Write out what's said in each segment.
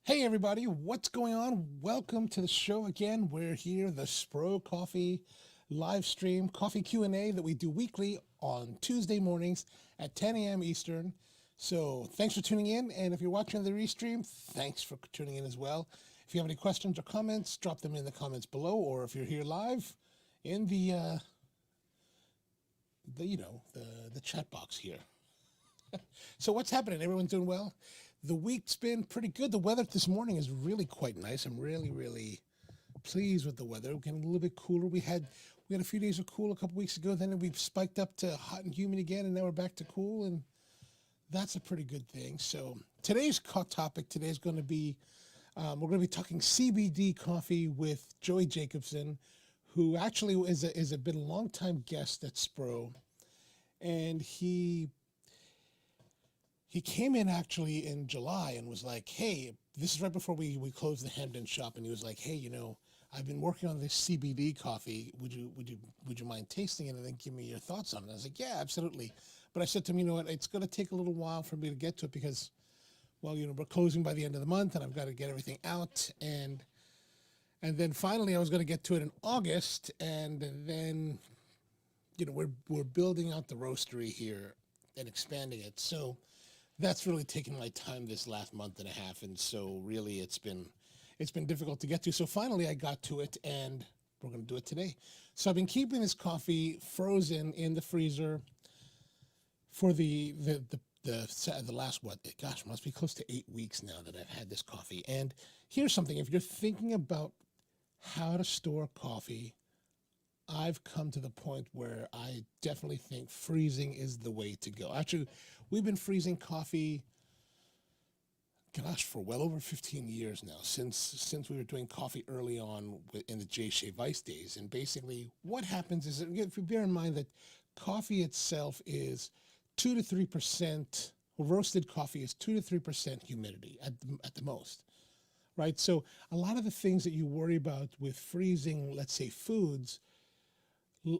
Hey everybody, what's going on? Welcome to the show again. We're here, the Spro Coffee live stream coffee Q&A that we do weekly on Tuesday mornings at 10 a.m. Eastern. So thanks for tuning in, and if you're watching the restream, thanks for tuning in as well. If you have any questions or comments, drop them in the comments below, or if you're here live in the chat box here. So what's happening? Everyone's doing well? The week's been pretty good. The weather this morning is really quite nice. I'm really pleased with the weather. We're getting a little bit cooler. We had a few days of cool a couple weeks ago. Then we've spiked up to hot and humid again, and now we're back to cool, and that's a pretty good thing. So today's topic today is going to be we're going to be talking CBD coffee with Joey Jacobson, who actually is a been a long time guest at Spro, and he came in actually in July and was like, hey, this is right before we closed the Hamden shop. And he was like, hey, I've been working on this CBD coffee. Would you mind tasting it and then give me your thoughts on it? I was like, yeah, absolutely. But I said to him, you know what, it's going to take a little while for me to get to it because, well, we're closing by the end of the month and I've got to get everything out. And then finally I was going to get to it in August. And then, we're building out the roastery here and expanding it. So that's really taken my time this last month and a half, and so really it's been difficult to get to. So finally I got to it, and we're going to do it today. So I've been keeping this coffee frozen in the freezer for the last, what, gosh, must be close to 8 weeks now that I've had this coffee. And here's something: if you're thinking about how to store coffee, I've come to the point where I definitely think freezing is the way to go. Actually, we've been freezing coffee, gosh, for well over 15 years now, since we were doing coffee early on in the J. Shea Vice days. And basically what happens is, if you bear in mind that coffee itself is 2 to 3%, roasted coffee is 2 to 3% humidity at the most. Right? So a lot of the things that you worry about with freezing, let's say foods,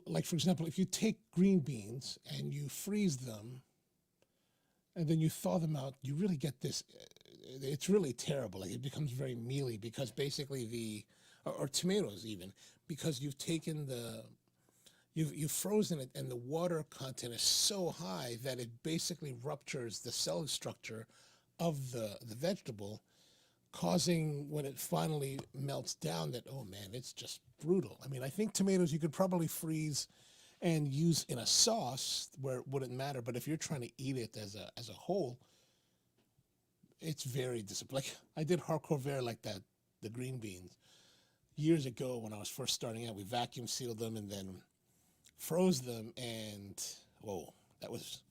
like for example, if you take green beans and you freeze them and then you thaw them out, you really get this, it's really terrible. Like it becomes very mealy because basically or tomatoes even, because you've frozen it and the water content is so high that it basically ruptures the cell structure of the vegetable, causing, when it finally melts down, that, oh man, it's just brutal. I mean, I think tomatoes you could probably freeze and use in a sauce where it wouldn't matter, but if you're trying to eat it as a whole, it's very disappointing. Like I did hardcore very like that, the green beans, years ago when I was first starting out. We vacuum sealed them and then froze them, and whoa, that was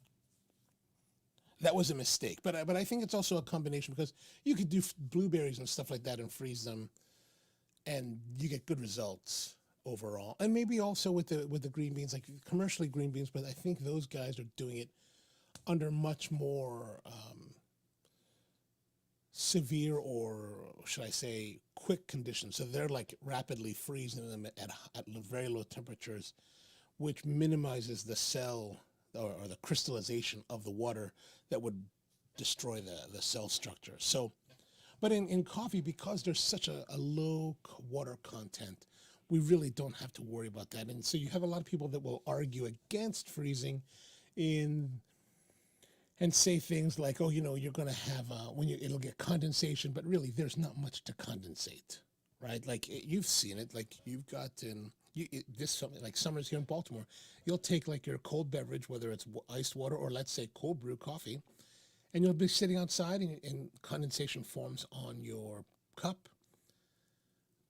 a mistake. But I think it's also a combination, because you could do blueberries and stuff like that and freeze them, and you get good results overall. And maybe also with the green beans, like commercially green beans, but I think those guys are doing it under much more severe, or should I say quick conditions. So they're like rapidly freezing them at very low temperatures, which minimizes the cell or the crystallization of the water that would destroy the cell structure. So, but in coffee, because there's such a low water content, we really don't have to worry about that. And so you have a lot of people that will argue against freezing and say things like, oh, you're going to have, it'll get condensation, but really there's not much to condensate, right? Like you've seen it, like you've gotten, something like summers here in Baltimore, you'll take like your cold beverage, whether it's iced water or let's say cold brew coffee, and you'll be sitting outside and condensation forms on your cup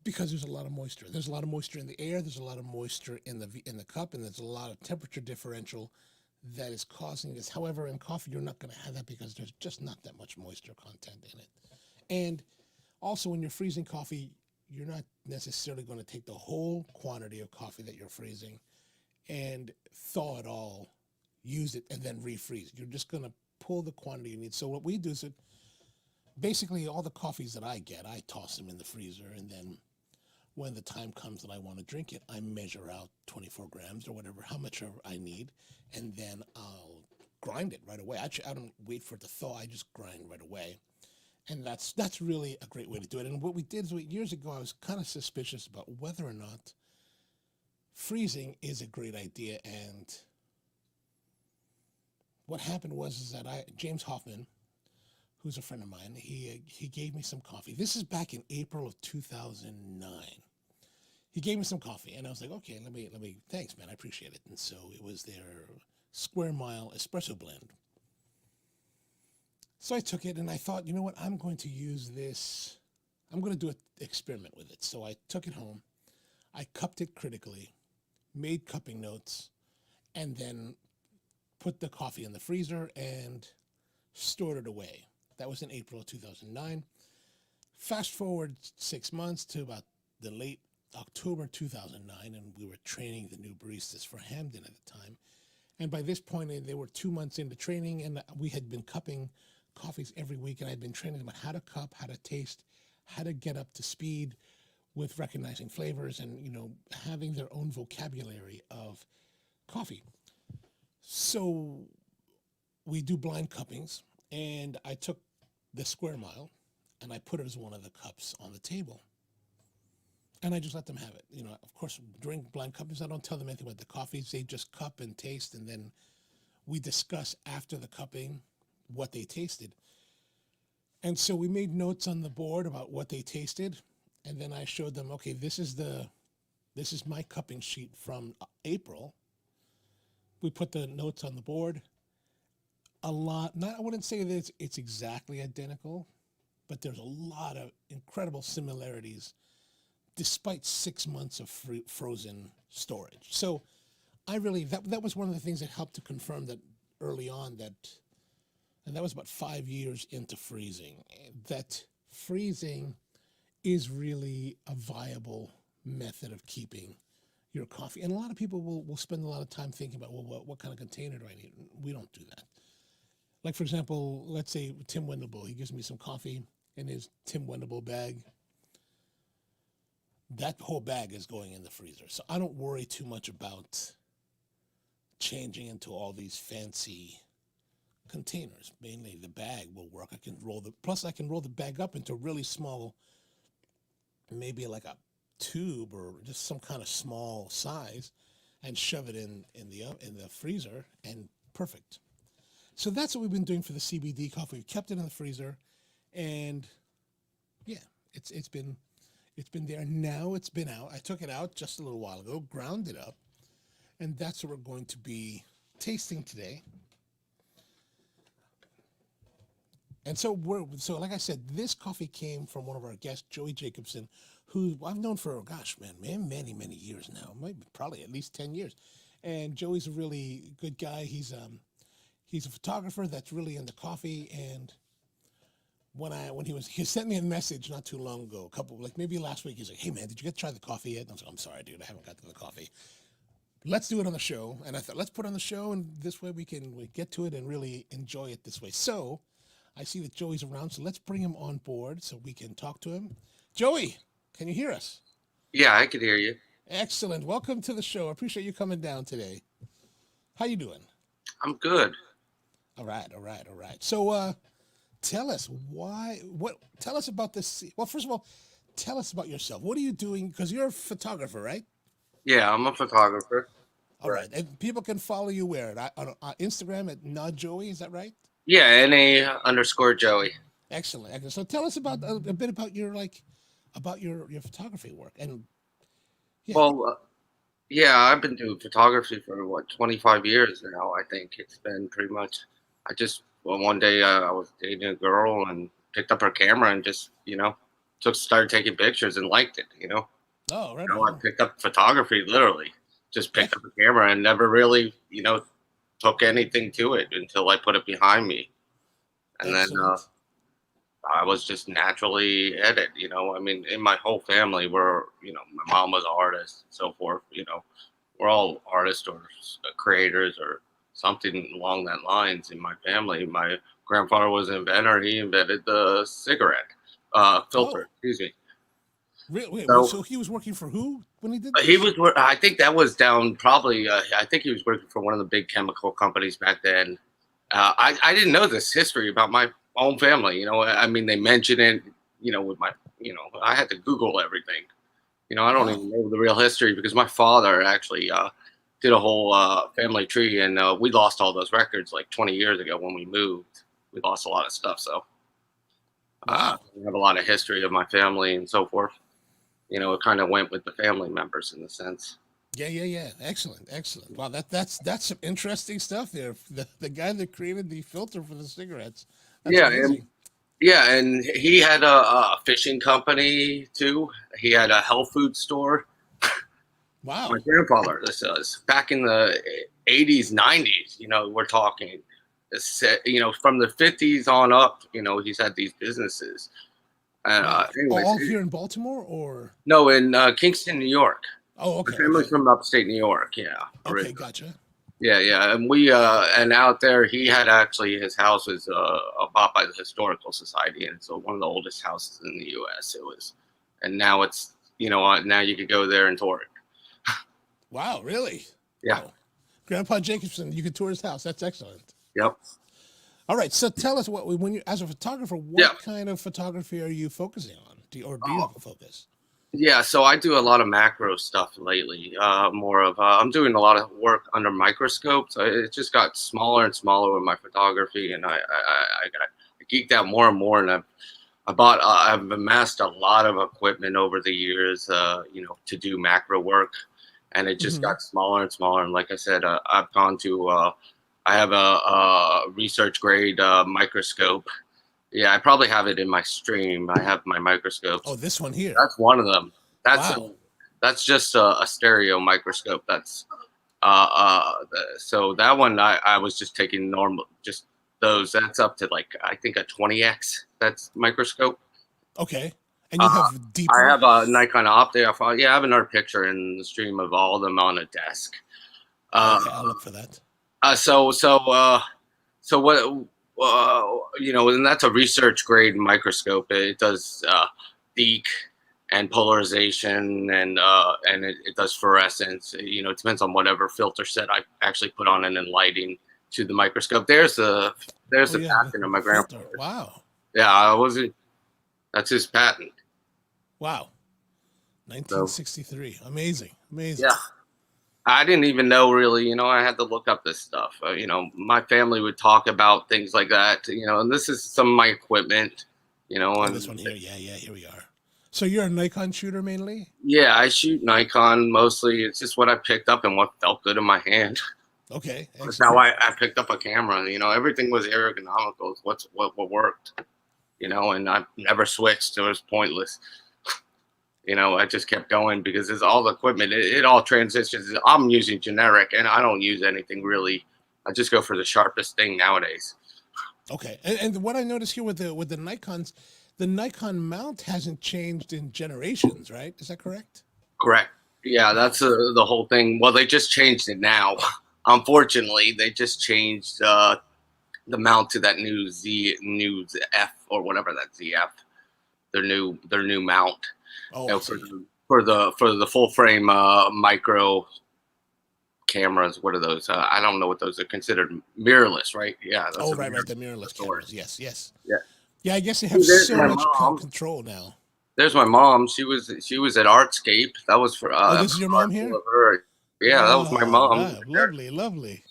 because there's a lot of moisture. There's a lot of moisture in the air. There's a lot of moisture in the cup, and there's a lot of temperature differential that is causing this. However, in coffee, you're not going to have that because there's just not that much moisture content in it. And also, when you're freezing coffee, you're not necessarily going to take the whole quantity of coffee that you're freezing and thaw it all, use it, and then refreeze. You're just going to pull the quantity you need. So what we do is basically all the coffees that I get, I toss them in the freezer, and then when the time comes that I want to drink it, I measure out 24 grams or whatever, how much I need, and then I'll grind it right away. Actually, I don't wait for it to thaw. I just grind right away. And that's really a great way to do it. And what we did is years ago, I was kind of suspicious about whether or not freezing is a great idea. And what happened was that James Hoffman, who's a friend of mine, he gave me some coffee. This is back in April of 2009. He gave me some coffee, and I was like, okay, let me, thanks, man, I appreciate it. And so it was their Square Mile espresso blend. So I took it, and I thought, you know what, I'm going to use this. I'm going to do an experiment with it. So I took it home. I cupped it critically, made cupping notes, and then put the coffee in the freezer and stored it away. That was in April of 2009. Fast forward 6 months to about the late October 2009, and we were training the new baristas for Hamden at the time. And by this point, they were 2 months into training, and we had been cupping coffees every week, and I'd been training them on how to cup, how to taste, how to get up to speed with recognizing flavors and, you know, having their own vocabulary of coffee. So we do blind cuppings, and I took the Square Mile and I put it as one of the cups on the table. And I just let them have it. You know, of course, during blind cuppings, I don't tell them anything about the coffees. They just cup and taste, and then we discuss after the cupping what they tasted. And so we made notes on the board about what they tasted, and then I showed them, okay, this is my cupping sheet from April. We put the notes on the board. I wouldn't say that it's exactly identical, but there's a lot of incredible similarities despite 6 months of frozen storage. So I really, that was one of the things that helped to confirm that early on and that was about 5 years into freezing, that freezing is really a viable method of keeping your coffee. And a lot of people will spend a lot of time thinking about, well, what kind of container do I need? We don't do that. Like, for example, let's say Tim Wendelbo, he gives me some coffee in his Tim Wendelbo bag. That whole bag is going in the freezer. So I don't worry too much about changing into all these fancy containers. Mainly the bag will work. I can roll the bag up into really small, maybe like a tube or just some kind of small size, and shove it in the freezer, and perfect. So that's what we've been doing for the CBD coffee. We've kept it in the freezer, and yeah, it's been there. Now it's been out. I took it out just a little while ago, ground it up, and that's what we're going to be tasting today. And so like I said, this coffee came from one of our guests, Joey Jacobson, who I've known for, many, many years now, maybe probably at least 10 years. And Joey's a really good guy. He's a photographer that's really into coffee. And when he sent me a message not too long ago, maybe last week, he's like, hey man, did you get to try the coffee yet? And I was like, I'm sorry, dude, I haven't got to the coffee. Let's do it on the show. And I thought, let's put it on the show, and this way we get to it and really enjoy it this way. So I see that Joey's around, so let's bring him on board so we can talk to him. Joey, can you hear us? Yeah, I can hear you. Excellent. Welcome to the show. I appreciate you coming down today. How you doing? I'm good. All right. So tell us tell us about this. Well, first of all, tell us about yourself. What are you doing? Because you're a photographer, right? Yeah, I'm a photographer. All right. And people can follow you where? On Instagram at NodJoey, is that right? Yeah, NA_Joey. Excellent. So tell us about a bit about your photography work. And yeah. Well, yeah, I've been doing photography for 25 years now. I think it's been pretty much. One day I was dating a girl and picked up her camera and just started taking pictures and liked it. Oh, right. I picked up photography literally. Just picked up a camera and never really took anything to it until I put it behind me, and Excellent. then I was just naturally at it. I mean, in my whole family, my mom was an artist and so forth. We're all artists or creators or something along that lines in my family. My grandfather was an inventor. He invented the cigarette filter. Excuse me. Really? So he was working for who when he did this? I think that was down probably. I think he was working for one of the big chemical companies back then. I didn't know this history about my my own family. You know, I mean, they mention it. You know, with my, you know, I had to Google everything. You know, I don't Wow. even know the real history because my father actually did a whole family tree, and we lost all those records like 20 years ago when we moved. We lost a lot of stuff, so Wow. I have a lot of history of my family and so forth. You know, it kind of went with the family members in the sense. Yeah, yeah, yeah. Excellent, excellent. Wow, that's some interesting stuff there. The guy that created the filter for the cigarettes. That's Yeah, and amazing. yeah, and he had a fishing company too. He had a health food store. My Wow. grandfather, this is back in the 80s, 90s. You know, we're talking. You know, from the 50s on up. You know, he's had these businesses. And Wow. anyways, All here in Baltimore or no, in Kingston, New York. oh, My okay, family's okay. from upstate New York. Yeah, Okay, originally. gotcha. Yeah, yeah, and we and out there, he had actually his house was bought by the historical society, and so one of the oldest houses in the U.S. It was, and now it's now you could go there and tour it. Wow, really? Yeah, Wow. Grandpa Jacobson, you can tour his house. That's excellent. yep, All right, so tell us what when you as a photographer, yeah. what kind of photography are you focusing on? Do you Oh, have a focus? yeah, so I do a lot of macro stuff lately. More of I'm doing a lot of work under microscope. So it just got smaller and smaller with my photography, and I geeked out more and more. And I've amassed a lot of equipment over the years, to do macro work, and it just Hmm. got smaller and smaller. And like I said, I've gone to I have a research grade microscope. Yeah, I probably have it in my stream. I have my Oh, microscopes. this one here. That's one of them. That's Wow. that's just a stereo microscope. That's so that one I was just taking normal just those. That's up to like I think a 20x. That's microscope. Okay. And you Uh, have I deeper? have a Nikon Optic. Yeah, I have another picture in the stream of all of them on a desk. Uh, Okay, I'll look for that. uh, so so uh, so what? And that's a research grade microscope. It does peak and polarization, and it does fluorescence. You know, it depends on whatever filter set I actually put on it and lighting to the microscope. There's Oh, the you have patent of my a filter. grandfather's. Wow. Yeah, I wasn't. That's his patent. Wow. So 1963. Amazing. Amazing. yeah, I didn't even know really. You know, I had to look up this stuff. My family would talk about things like that. And this is some of my equipment. Oh, this And one here. Yeah, yeah, here we are. So you're a Nikon shooter mainly? yeah, I shoot Nikon mostly. It's just what I picked up and what felt good in my hand. Okay, That's how excellent. I picked up a camera. Everything was ergonomical. It's what worked. And I never switched. It was pointless. I just kept going because it's all the equipment. It all transitions. I'm using generic, and I don't use anything really. I just go for the sharpest thing nowadays. Okay. And what I noticed here with the Nikons, the Nikon mount hasn't changed in generations, right? Is that correct? Correct. Yeah, Wow. that's the whole thing. Well, they just changed it now. Unfortunately, they just changed the mount to that new F or whatever that ZF. Their new mount. Oh, You I know, for see. the for the full frame micro cameras. What are those? I don't know what those are considered. Mirrorless, right? Yeah, that's Oh, a right, right. mirror The mirrorless source. cameras. Yes, yes. Yeah. Yeah, I guess they have Ooh, there's so my much mom. control now. There's my mom. She was at Artscape. That was for Oh, that this is was your an mom article here? of her. Yeah, that was my Oh, mom. wow. Lovely, lovely.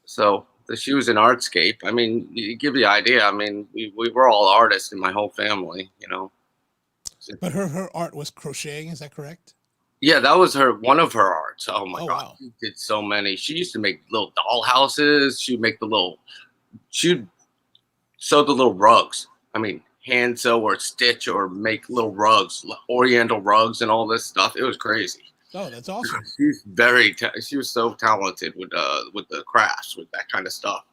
So she was in Artscape. I mean, you give you the idea. I mean, we were all artists in my whole family. So, But her art was crocheting, is that correct? yeah, that was one of her arts. Oh my Oh, god, wow. she did so many. She used to make little doll houses. She'd sew the little rugs. I mean, hand sew or stitch or make little rugs, Oriental rugs, and all this stuff. It was crazy. Oh, that's awesome. She was so talented with the crafts, with that kind of stuff.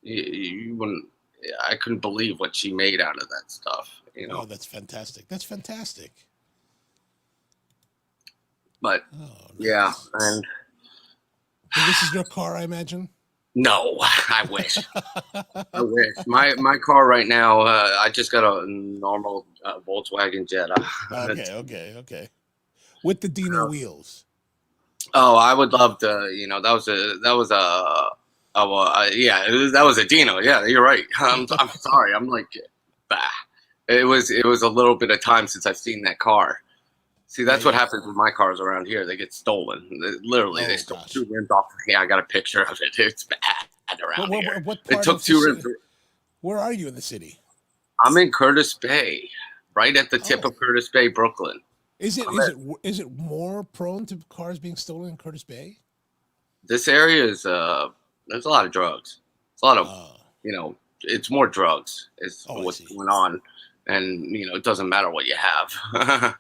You wouldn't. I couldn't believe what she made out of that stuff. Oh, that's fantastic. That's fantastic. But Oh, yeah, nice. and And this is your car, I imagine? no, I wish. I wish. My car right now. I just got a normal Volkswagen Jetta. Okay, okay, okay. With the Dino wheels. Oh, I would love to. That was a Oh well, yeah, that was a Dino. Yeah, you're right. I'm sorry. I'm like, bah. It was a little bit of time since I've seen that car. See, Yeah, that's what yeah. happens with my cars around here. They get stolen. Literally, they Oh stole gosh. 2 rims off. Yeah, I got a picture of it. It's bad What around what here. what what They part took of the 2 rims. city? Where are you in the city? I'm in Curtis Bay, right at the tip Oh, of Curtis Bay, Brooklyn. is it I'm is at, it is it more prone to cars being stolen in Curtis Bay? this area is there's a lot of drugs. It's a lot of, Uh, it's more drugs is oh, I what's see. going on, and it doesn't matter what you have.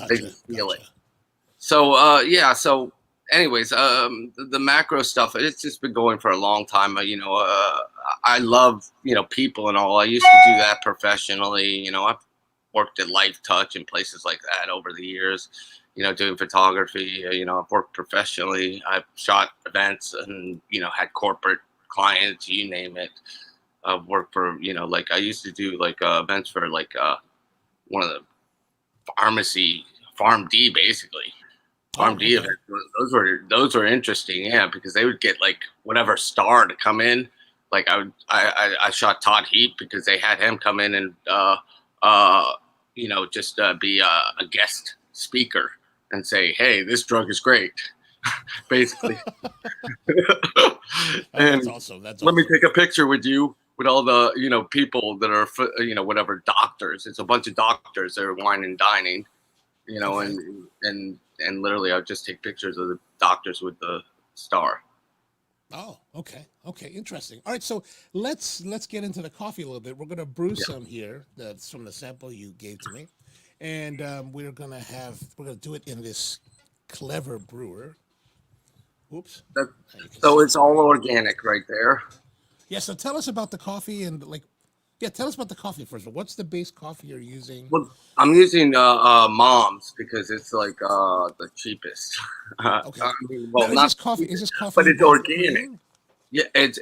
They Gotcha, just steal it. gotcha. So yeah. So anyways, the macro stuff. It's just been going for a long time. I love people and all. I used to do that professionally. I've worked at Life Touch and places like that over the years. Doing photography. I've worked professionally. I've shot events and had corporate clients. You name it. I've worked for like I used to do like events for like one of the pharmacy Farm D basically. Farm Oh, D okay. events. Those were interesting, yeah, because they would get like whatever star to come in. Like I shot Todd Heap because they had him come in and just be a guest speaker and say, hey, this drug is great, basically. Oh, that's And awesome. That's let me awesome. take a picture with you with all the people that are whatever doctors. It's a bunch of doctors that are wine and dining, Okay. and literally I'll just take pictures of the doctors with the star. Oh, okay. Okay, interesting. All right, so let's get into the coffee a little bit. We're gonna brew Yeah, some here. That's from the sample you gave to me, and we're gonna do it in this clever brewer. Oops. that, Now you can so see it's it. all organic right there. Yeah. So tell us about the coffee and yeah, tell us about the coffee first. What's the base coffee you're using? Well, I'm using Mom's because it's like the cheapest. Okay. Now, Well, not the is cheapest, this coffee but you it's bought organic. green? Yeah, it's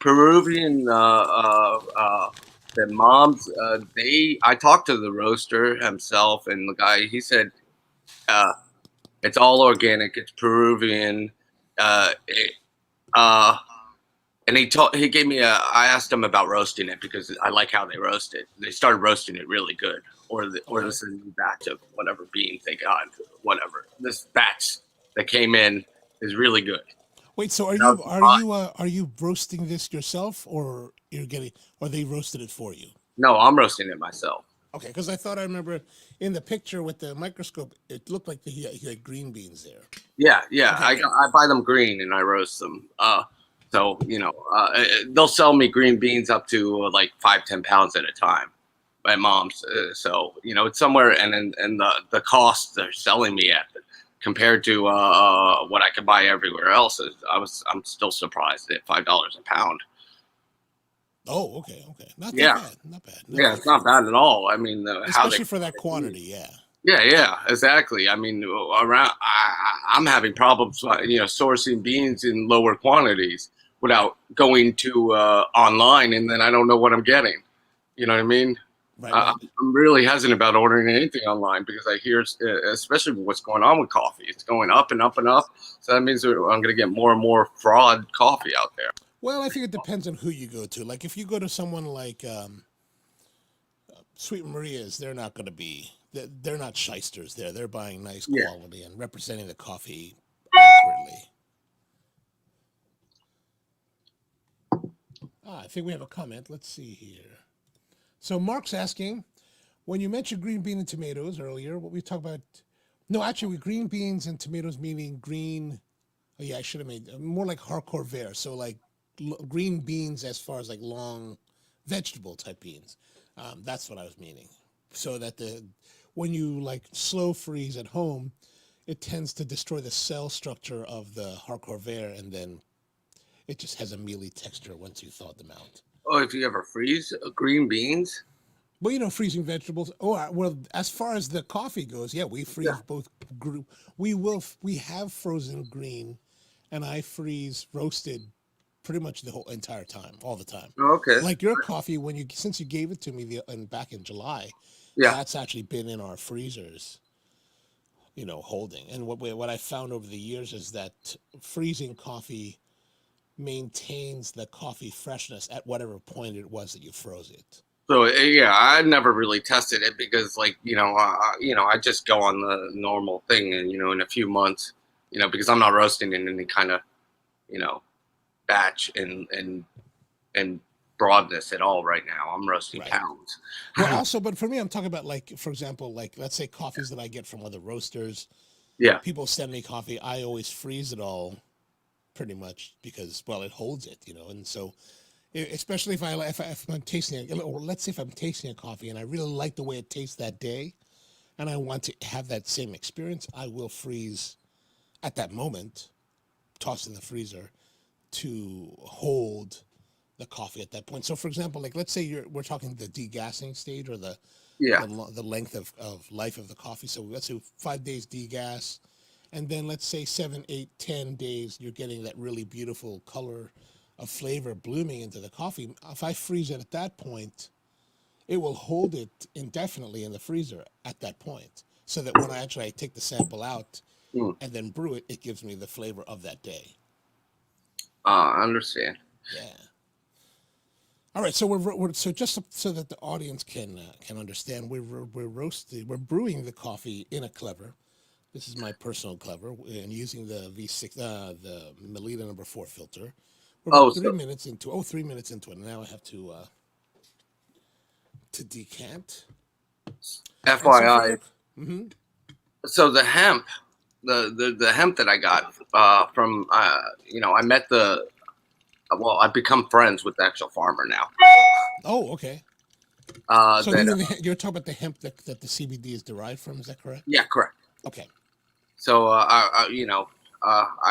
Peruvian. The Mom's. I talked to the roaster himself, and the guy he said uh, it's all organic. It's Peruvian. Uh, it, uh, and he gave me I asked him about roasting it because I like how they roast it. They started roasting it really good. Or Okay. this is a new batch of whatever beans they got. Whatever. This batch that came in is really good. Wait, so And I was surprised. are you roasting this yourself, or or they roasted it for you? No, I'm roasting it myself. Okay, because I thought I remember in the picture with the microscope, it looked like he had green beans there. Yeah, yeah. Okay, okay. I buy them green and I roast them. So they'll sell me green beans up to like 5-10 pounds at a time. My mom's. So it's somewhere, and the cost they're selling me at compared to what I could buy everywhere else I'm still surprised at $5 a pound. Oh, okay, okay. Not that Yeah, bad. Not bad. Not yeah, bad it's not for bad at all. I mean, how they. especially for that quantity. Yeah. Yeah, yeah, exactly. I mean, I'm having problems, sourcing beans in lower quantities without going to online, and then I don't know what I'm getting. You know what I mean? Right. Right. I'm really hesitant about ordering anything online because I hear, especially what's going on with coffee, it's going up and up and up. So that means that I'm going to get more and more fraud coffee out there. Well, I think it depends on who you go to. Like if you go to someone like Sweet Maria's, they're not going to be. They're not shysters. They're buying nice Yeah. quality and representing the coffee accurately. I think we have a comment. Let's see here. So Mark's asking, when you mentioned green bean and tomatoes earlier, what we talked about? No, actually, with green beans and tomatoes meaning green. Oh yeah, I should have made more like hardcore vert. So like green beans as far as like long vegetable type beans. That's what I was meaning. So that the when you like slow freeze at home, it tends to destroy the cell structure of the hardcore vert, and then it just has a mealy texture once you thaw them out. Oh, if you ever freeze green beans, Well, freezing vegetables. Oh, well, as far as the coffee goes, yeah, we yeah. freeze both. We have frozen green, and I freeze roasted pretty much the whole entire time, all the time. Oh, okay. Like your coffee, since you gave it to me back in July, Yeah. that's actually been in our freezers, holding. And what I found over the years is that freezing coffee maintains the coffee freshness at whatever point it was that you froze it. So yeah, I never really tested it because, like, I just go on the normal thing, and in a few months, because I'm not roasting in any kind of, you know, batch and broadness at all right now. I'm roasting Right. pounds. Well, also, but for me, I'm talking about, like, for example, like, let's say coffees that I get from other roasters. Yeah. People send me coffee. I always freeze it all, pretty much, because, well, it holds it, and so, especially if I'm tasting it, or let's say if I'm tasting a coffee and I really like the way it tastes that day, and I want to have that same experience, I will freeze at that moment, toss in the freezer to hold the coffee at that point. So, for example, like, let's say we're talking the degassing stage, or Yeah. the length of life of the coffee. So let's say 5 days degas, and then let's say 7, 8, 10 days, you're getting that really beautiful color of flavor blooming into the coffee. If I freeze it at that point, it will hold it indefinitely in the freezer at that point, so that when I take the sample out Mm. and then brew it, it gives me the flavor of that day. I understand. Yeah. All right, so we're so just so that the audience can understand, we're brewing the coffee in a clever. This is my personal clever, and using the V6, the Melita number 4 filter. We're Oh, about so 3 minutes into 3 minutes into it. And now I have to decant. And so for FYI, your, mm-hmm. so the hemp, the hemp that I got from, I met I've become friends with the actual farmer now. Oh, okay. So That you're talking about the hemp that the CBD is derived from? Is that correct? Yeah, correct. Okay. So I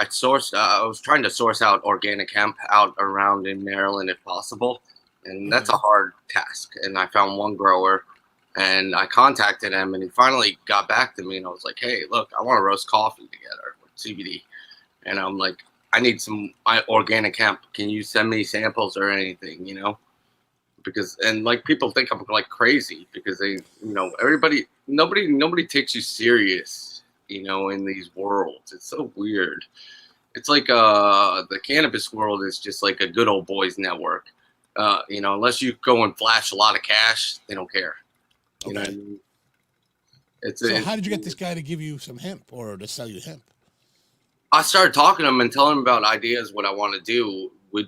sourced. I was trying to source out organic hemp out around in Maryland if possible, and that's a hard task. And I found one grower, and I contacted him, and he finally got back to me, and I was like, "Hey, look, I want to roast coffee together with CBD," and I'm like, "I need some organic hemp. Can you send me samples or anything? Because like people think I'm like crazy because they, nobody takes you serious, in these worlds. It's so weird. It's like the cannabis world is just like a good old boys network. Unless you go and flash a lot of cash, they don't care. You know what I Okay. mean? So how did you get this guy to give you some hemp, or to sell you hemp? I started talking to him and telling him about ideas, what I want to do with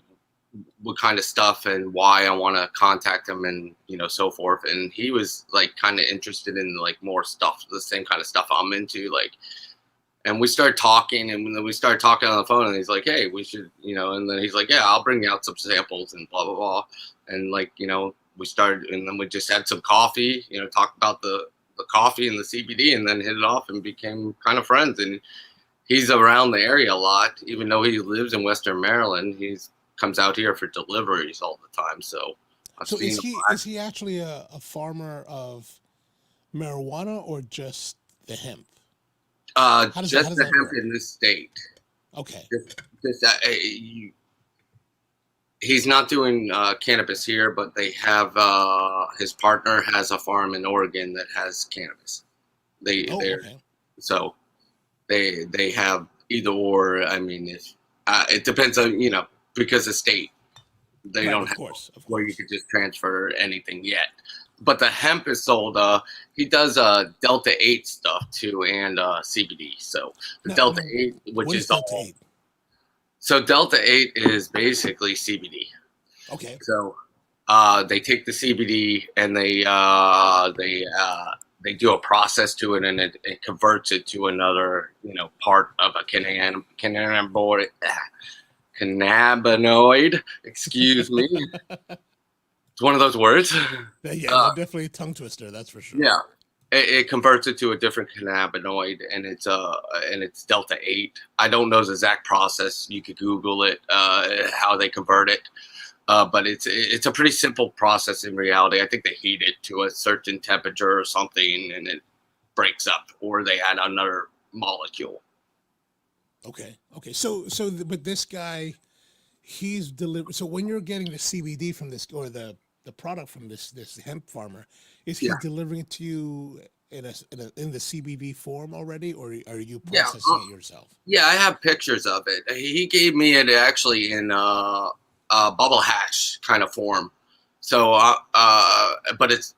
what kind of stuff and why I want to contact him, and so forth. And he was like kind of interested in like more stuff, the same kind of stuff I'm into, like. And we started talking, and then we started talking on the phone, and he's like, "Hey, we should, and then he's like, "Yeah, I'll bring out some samples and blah blah blah." And like, we started, and then we just had some coffee, talked about the coffee and the CBD, and then hit it off and became kind of friends. And he's around the area a lot, even though he lives in Western Maryland. He's comes out here for deliveries all the time. So I've So seen is him. he actually a farmer of marijuana, or just the hemp? How Just does the that hemp work? in this state. Okay. Just he's not doing cannabis here, but they have his partner has a farm in Oregon that has cannabis. Oh, They're okay. so they have either or. I mean, it depends on because the state they Right, don't of have course, of where you course. could just transfer anything yet. But the hemp is sold. He does Delta 8 stuff too, and CBD. So the Delta Now, 8, which what is is Delta all. 8? So Delta 8 is basically CBD. Okay. So they take the CBD and they do a process to it, and it converts it to another part of a cannabinoid. Excuse me. It's one of those words. Yeah, Uh, they're definitely a tongue twister, that's for sure. yeah, it converts it to a different cannabinoid, and it's Delta 8. I don't know the exact process. You could Google it, how they convert it. But it's a pretty simple process in reality. I think they heat it to a certain temperature or something, and it breaks up, or they add another molecule. Okay. Okay. But this guy, he's delivered. So when you're getting the CBD from this, or the product from this hemp farmer, is he Yeah. delivering it to you in the CBD form already, or are you Yeah, processing it yourself? yeah, I have pictures of it. He gave me it actually in bubble hash kind of form. So, but it's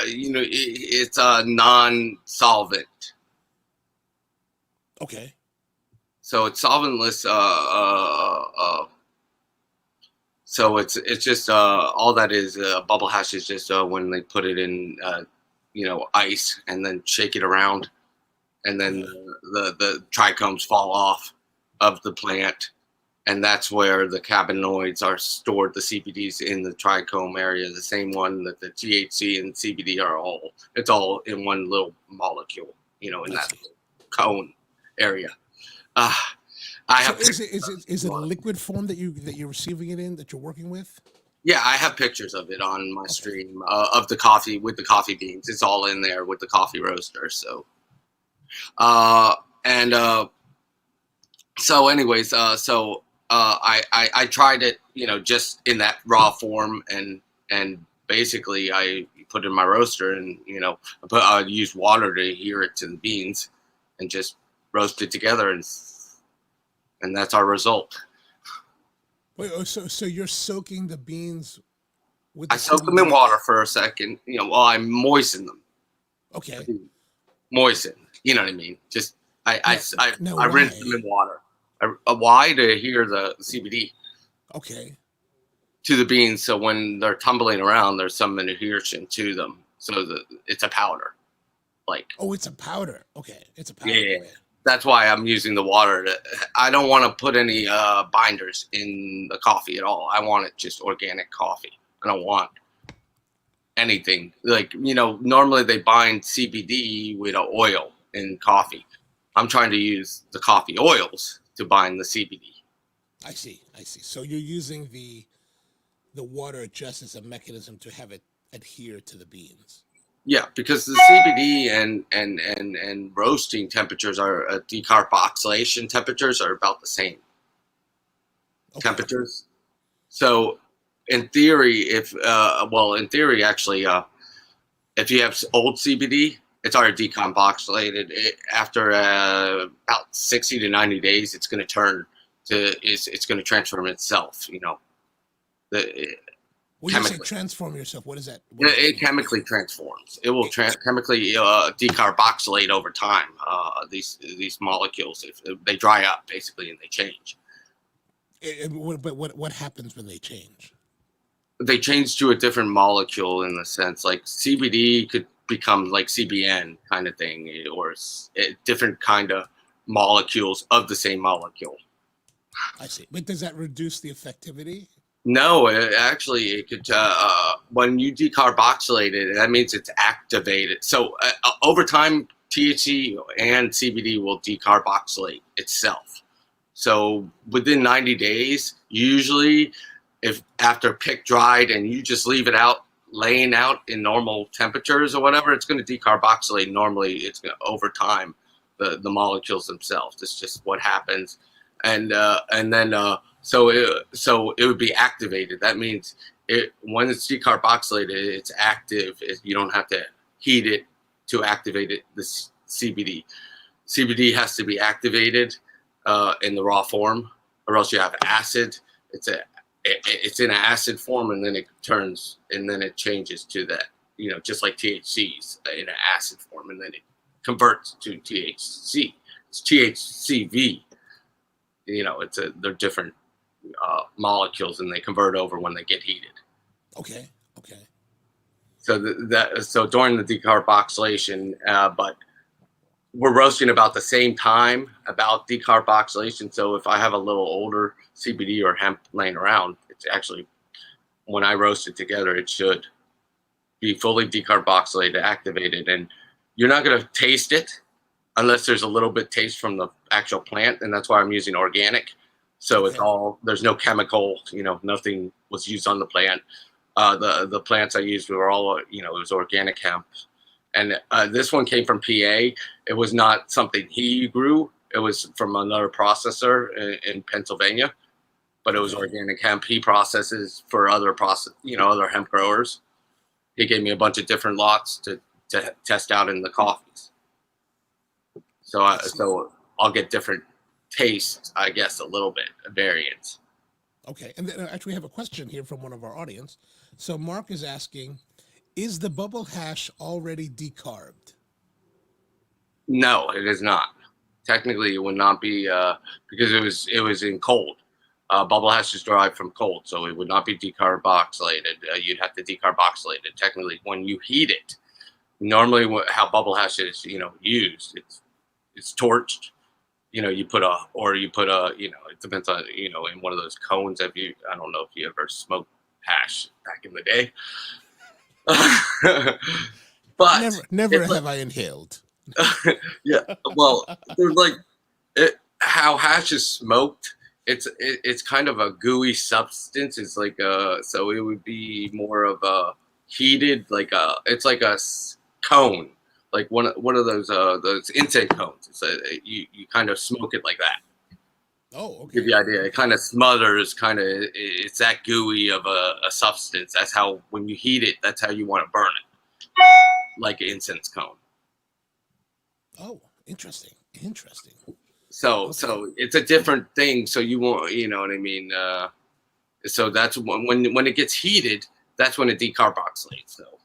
it's non-solvent. Okay. So it's solventless. So it's just all that is. Bubble hash is just when they put it in ice and then shake it around, and then Okay. the trichomes fall off of the plant, and that's where the cannabinoids are stored. The CBDs in the trichome area, the same one that the THC and CBD are all. It's all in one little molecule, in I that see. cone area. Uh, I So have is it a liquid form that you're receiving it in, that you're working with? yeah, I have pictures of it on my Okay. stream of the coffee with the coffee beans. It's all in there with the coffee roaster. So, uh, and so, anyways, I tried it, just in that raw form, and basically I put it in my roaster, and I used water to adhere it to the beans, and just roast it together, and that's our result. Wait, so you're soaking the beans with I the soak them in CBD? water for a second, while I moisten them. Okay. Moisten. You know what I mean? Just I I, Now, I, now I rinse them why? in water. Why? To adhere the CBD Okay. to the beans, so when they're tumbling around, there's some adhesion to them, so that it's a powder. Like, Oh, it's a powder. Okay, it's a powder. yeah, Okay. that's why I'm using the water. I don't want to put any binders in the coffee at all. I want it just organic coffee. I don't want anything like normally they bind CBD with an oil in coffee. I'm trying to use the coffee oils to bind the CBD. I see. I see. So you're using the water just as a mechanism to have it adhere to the beans. Yeah, because the CBD and roasting temperatures are decarboxylation temperatures are about the same Okay. temperatures. So in theory, in theory actually, if you have old CBD, it's already decarboxylated. After about 60 to 90 days, it's going to turn to it's going to transform itself. The When you say chemically, transform yourself, what does that it mean? chemically transforms. It will It, chemically decarboxylate over time. These molecules, if they dry up basically and they change. but what happens when they change? They change to a different molecule in the sense like CBD could become like CBN kind of thing, or different kind of molecules of the same molecule. I see. But does that reduce the effectivity? No, actually, it could. When you decarboxylate it, that means it's activated. So over time, THC and CBD will decarboxylate itself. So within 90 days, usually, if after pick dried and you just leave it out, laying out in normal temperatures or whatever, it's going to decarboxylate. Normally, it's going to over time the molecules themselves. It's just what happens, and then so it would be activated. That means when it's decarboxylated, it's active. You don't have to heat it to activate it. The CBD. CBD has to be activated in the raw form, or else you have acid. It's in an acid form, and then it turns, and then it changes to that. Just like THC's in an acid form, and then it converts to THC. It's THCV. They're different molecules, and they convert over when they get heated. Okay. Okay. So during the decarboxylation, but we're roasting about the same time about decarboxylation. So if I have a little older CBD or hemp laying around, it's actually, when I roast it together, it should be fully decarboxylated, activated, and you're not going to taste it unless there's a little bit taste from the actual plant, and that's why I'm using organic. So it's Okay. all, there's no chemical, nothing was used on the plant. The plants I used were all, it was organic hemp. And this one came from PA. It was not something he grew. It was from another processor in Pennsylvania, but it was Okay. organic hemp. He processes for other hemp growers. He gave me a bunch of different lots to to test out in the coffees. So I'll get different tastes, I guess, a little bit, a variance. Okay, and then actually we have a question here from one of our audience. So Mark is asking, is the bubble hash already decarbed? No, it is not. Technically, it would not be because it was in cold. Bubble hash is derived from cold, so it would not be decarboxylated. You'd have to decarboxylate it. Technically, when you heat it, normally how bubble hash is, used, it's torched. You put a, it depends on, in one of those cones. I don't know if you ever smoked hash back in the day, but never have I inhaled. Yeah, well, there's how hash is smoked. It's kind of a gooey substance. It's like so it would be more of a heated, it's like a cone, like one of those incense cones. It's you kind of smoke it like that. Oh, okay. Give you the idea. It kind of smothers, it's that gooey of a substance. That's how, when you heat it, that's how you want to burn it, like an incense cone. Oh, interesting. So it's a different thing. So you won't, you know what I mean? So that's when it gets heated, that's when it decarboxylates. So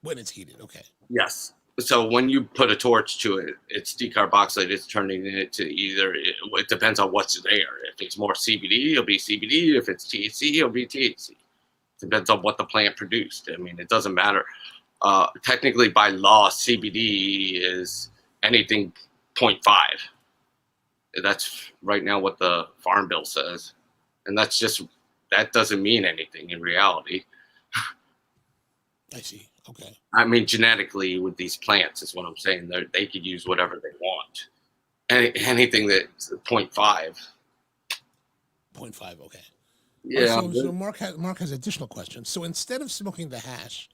when it's heated, okay. Yes. So when you put a torch to it, it's decarboxylated. It's turning it to either, it depends on what's there. If it's more CBD, it'll be CBD. If it's THC, it'll be THC. Depends on what the plant produced. I mean, it doesn't matter. Technically, by law, CBD is anything 0.5. That's right now what the Farm Bill says, and that doesn't mean anything in reality. I see. Okay. I mean, genetically, with these plants, is what I'm saying. They could use whatever they want. Anything that's 0.5. 0.5. Okay. Yeah. So Mark has additional questions. So instead of smoking the hash,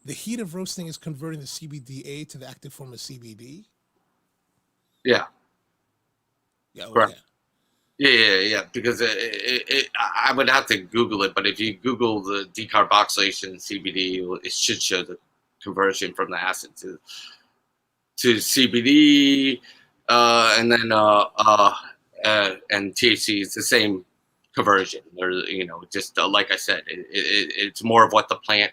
the heat of roasting is converting the CBDA to the active form of CBD? Yeah. Yeah. Okay. Correct. Yeah. Because I would have to Google it, but if you Google the decarboxylation CBD, it should show the conversion from the acid to CBD, and then and THC is the same conversion. Or just like I said, it's more of what the plant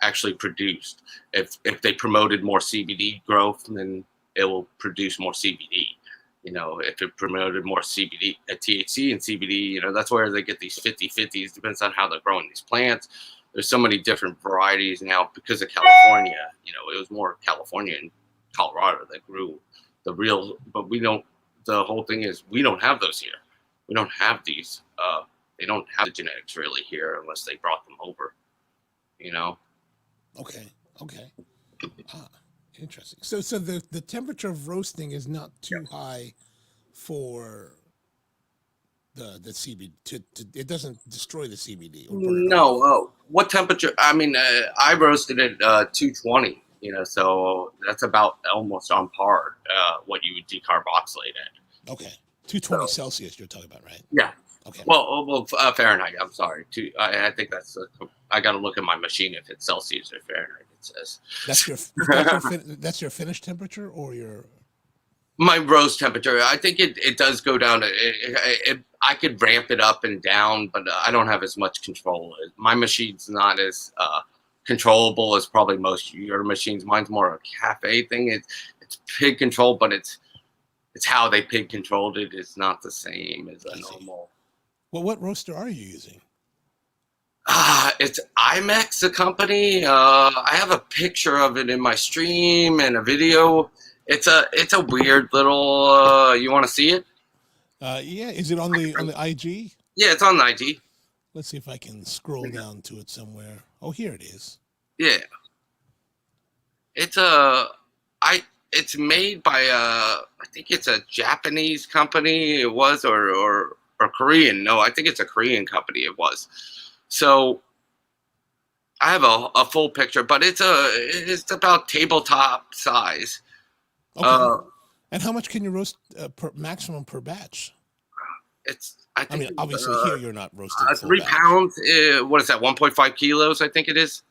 actually produced. If they promoted more CBD growth, then it will produce more CBD. If it promoted more CBD, THC and CBD, that's where they get these 50-50s. Depends on how they're growing these plants. There's so many different varieties now because of California. It was more California and Colorado that grew the real, but we don't. The whole thing is we don't have those here. We don't have these. They don't have the genetics really here unless they brought them over. Okay. Interesting. So the temperature of roasting is not too high for the CBD. It doesn't destroy the CBD. No. Oh, what temperature? I mean, I roasted at 220. So that's about almost on par. What you would decarboxylate at. Okay. 220 Celsius. You're talking about, right? Yeah. Okay. Well, Fahrenheit. I'm sorry. I think that's. I got to look at my machine if it's Celsius or Fahrenheit. It says. That's your finished temperature or your. My roast temperature. I think it does go down. I could ramp it up and down, but I don't have as much control. My machine's not as controllable as probably most of your machines. Mine's more a cafe thing. It's pig control, but it's how they pig controlled it. It's not the same as a normal. Well, what roaster are you using? It's IMEX, the company. I have a picture of it in my stream and a video. It's a weird little. You want to see it? Yeah. Is it on the IG? Yeah, it's on the IG. Let's see if I can scroll down to it somewhere. Oh, here it is. Yeah. It's made by I think it's a Japanese company. It was or Korean. No, I think it's a Korean company. It was. So I have a full picture, but it's about tabletop size. Okay. And how much can you roast maximum per batch? I mean, obviously here you're not roasting 3 pounds. What is that? 1.5 kilos, I think it is.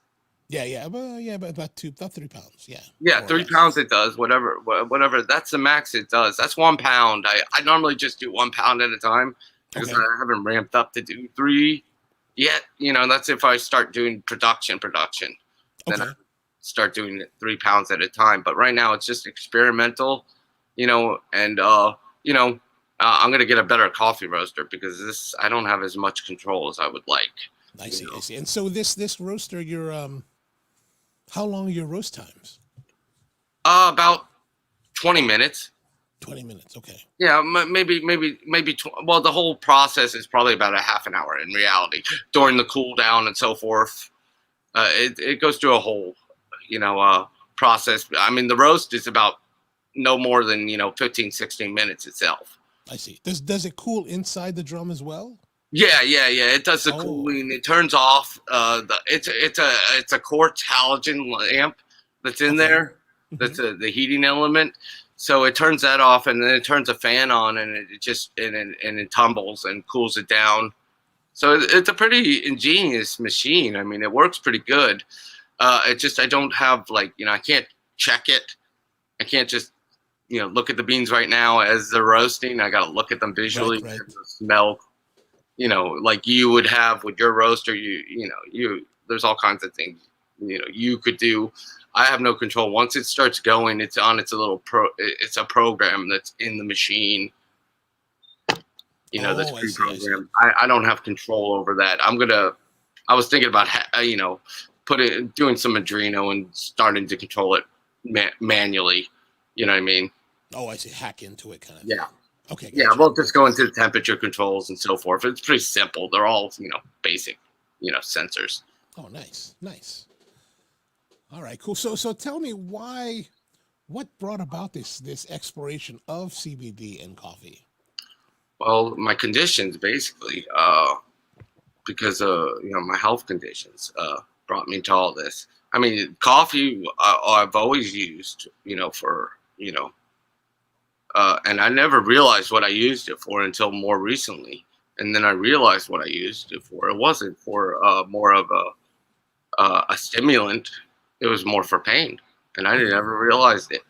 But about 3 pounds. Yeah, Yeah, more or 3 pounds less. it does. Whatever. That's the max it does. That's 1 pound. I normally just do 1 pound at a time because Okay. I haven't ramped up to do three yet. That's if I start doing production. Then I Okay. start doing it 3 pounds at a time. But right now it's just experimental, and I'm gonna get a better coffee roaster because this I don't have as much control as I would like. I You see. I know, see. And so this roaster, how long are your roast times? about 20 minutes. 20 minutes. Okay. Yeah, maybe. Well, the whole process is probably about a half an hour in reality during the cool down and so forth. It goes through a whole, process. I mean, the roast is about no more than 15, 16 minutes itself. I see. Does it cool inside the drum as well? Yeah. It does the Oh. cooling. It turns off it's a quartz halogen lamp that's in Okay. there. Hmm. That's the heating element. So it turns that off, and then it turns a fan on, and it just and it tumbles and cools it down. So it's a pretty ingenious machine. I mean, it works pretty good. It just I don't have I can't check it. I can't just look at the beans right now as they're roasting. I got to look at them Right. visually, Right. smell like you would have with your roaster. There's all kinds of things you could do. I have no control. Once it starts going, it's on its a little it's a program that's in the machine. That's Oh, I see. I see. pre-programmed. I don't have control over that. I was thinking about doing some Adreno and starting to control it manually. You know what I mean? Oh, I see. Hack into it, kind of Yeah. thing. Okay. Yeah, Gotcha. we'll just go into the temperature controls and so forth. It's pretty simple. They're all, basic, sensors. Oh, nice. Nice. All right. Cool. So tell me what brought about this exploration of CBD in coffee? Well, my conditions basically, because my health conditions brought me to all this. I mean, coffee I've always used, for and I never realized what I used it for until more recently. And then I realized what I used it for. It wasn't for more of a stimulant. It was more for pain, and I didn't Okay. ever realize it.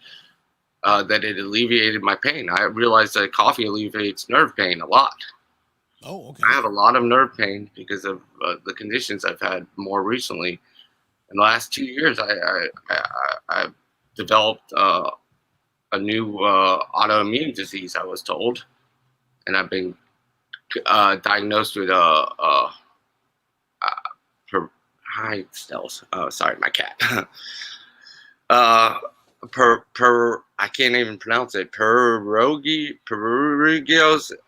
That it alleviated my pain. I realized that coffee alleviates nerve pain a lot. Oh, I okay. have a lot of nerve pain because of the conditions I've had more recently. In the last 2 years, I've developed a new autoimmune disease, I was told, and I've been diagnosed with hi, Stels. Sorry, my cat. I can't even pronounce it. Perugios.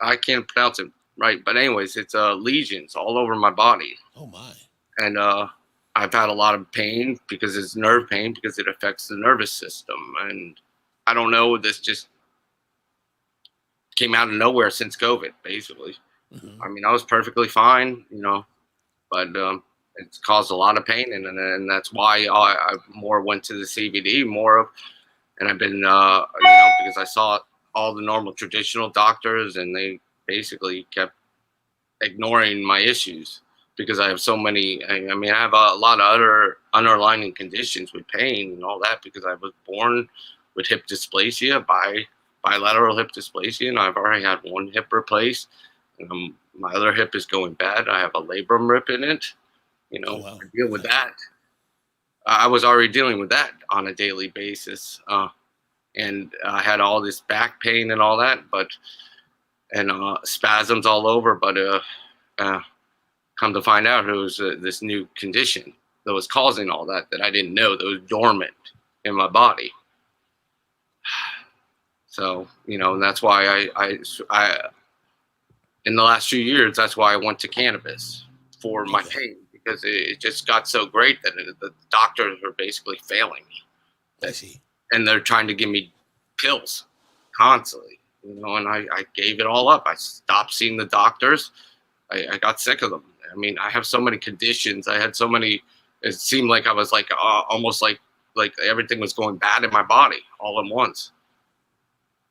I can't pronounce it right, but anyways, it's lesions all over my body, Oh my. and I've had a lot of pain because it's nerve pain because it affects the nervous system, and I don't know. This just came out of nowhere since COVID, basically. Hmm. I mean, I was perfectly fine, but it's caused a lot of pain, and that's why I more went to the CBD more of. And I've been, because I saw all the normal traditional doctors, and they basically kept ignoring my issues because I have so many. I mean, I have a lot of other underlying conditions with pain and all that because I was born with hip dysplasia, bilateral hip dysplasia, and I've already had one hip replaced. And my other hip is going bad. I have a labrum rip in it. Oh wow. I deal with Okay. that. I was already dealing with that on a daily basis. And I had all this back pain and all that, and spasms all over. But come to find out, it was this new condition that was causing all that I didn't know that was dormant in my body. So and that's why I in the last few years, that's why I went to cannabis for my Okay. pain because it just got so great that the doctors were basically failing me. I see. And they're trying to give me pills constantly, and I gave it all up. I stopped seeing the doctors. I got sick of them. I mean, I have so many conditions. I had so many, it seemed like I was like almost like everything was going bad in my body all at once.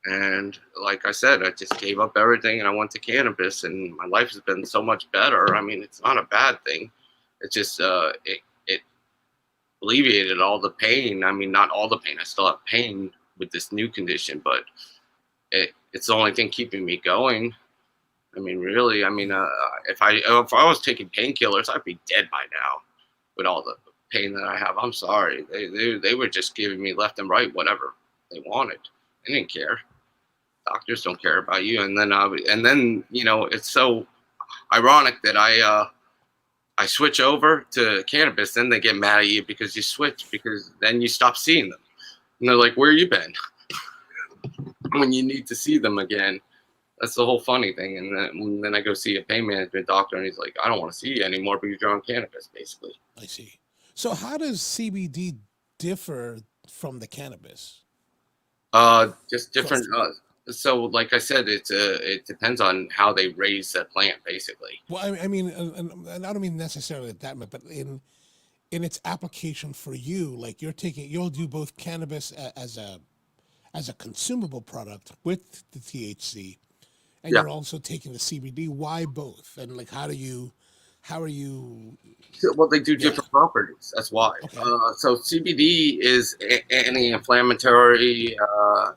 And like I said, I just gave up everything and I went to cannabis, and my life has been so much better. I mean, it's not a bad thing. It's just alleviated all the pain. I mean, not all the pain. I still have pain with this new condition, but it's the only thing keeping me going. I mean, really. I mean, if I was taking painkillers, I'd be dead by now with all the pain that I have. I'm sorry. They were just giving me left and right whatever they wanted. They didn't care. Doctors don't care about you. And then you know, it's so ironic that I switch over to cannabis, then they get mad at you because you switch, because then you stop seeing them. And they're like, where you been? When you need to see them again. That's the whole funny thing. And then I go see a pain management doctor, and he's like, I don't want to see you anymore because you're on cannabis, basically. I see. So how does CBD differ from the cannabis? Just different. So, like I said, it depends on how they raise the plant, basically. Well, I mean, and I don't mean necessarily that much, but in its application for you, like you'll do both cannabis as a consumable product with the THC, and Yeah. you're also taking the CBD. Why both? And like, how are you? Well, they do different properties. That's why. Okay. So CBD is anti-inflammatory,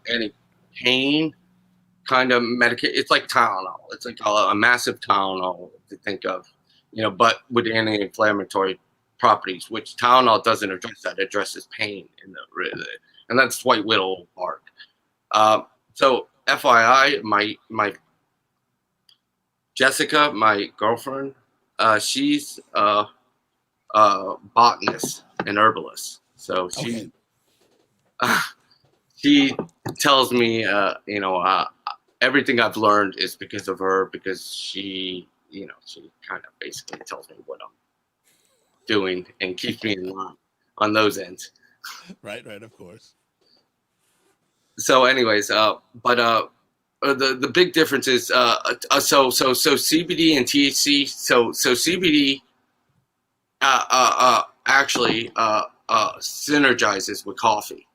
anti-pain kind of medication. It's like Tylenol. It's like a massive Tylenol to think of, you know, but with anti-inflammatory properties, which Tylenol doesn't address. That it addresses pain and that's white widow bark. So FYI, my Jessica, my girlfriend, she's a botanist and herbalist. So she tells me, you know, everything I've learned is because of her, because she kind of basically tells me what I'm doing and keeps me in line on those ends. Right, of course. So anyways, but the big difference is so CBD and THC. So CBD actually synergizes with coffee.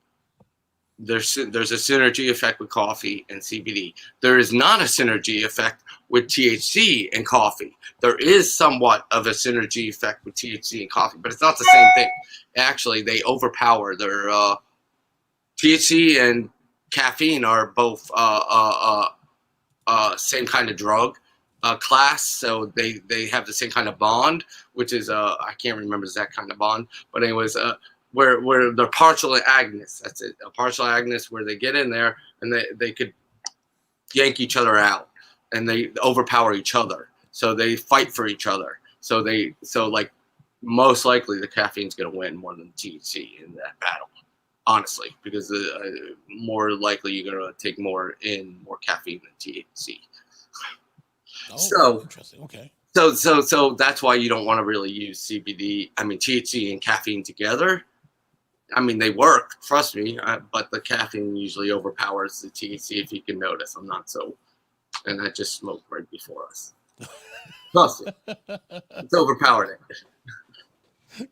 There's a synergy effect with coffee and CBD. There is not a synergy effect with THC and coffee. There is somewhat of a synergy effect with THC and coffee, but it's not the same thing. Actually, they overpower. Their THC and caffeine are both same kind of drug class, so they have the same kind of bond, which is I can't remember exact kind of bond, but anyways, where they're partial agonists. That's it, a partial agonist where they get in there and they could yank each other out and they overpower each other, so they fight for each other. So like most likely the caffeine's going to win more than THC in that battle, honestly, because more likely you're going to take more caffeine than THC. Oh, so interesting. Okay. So that's why you don't want to really use THC and caffeine together. I mean, they work, trust me, but the caffeine usually overpowers the THC. If you can notice, I'm not so, and I just smoked right before us. Trust me, it's overpowered it.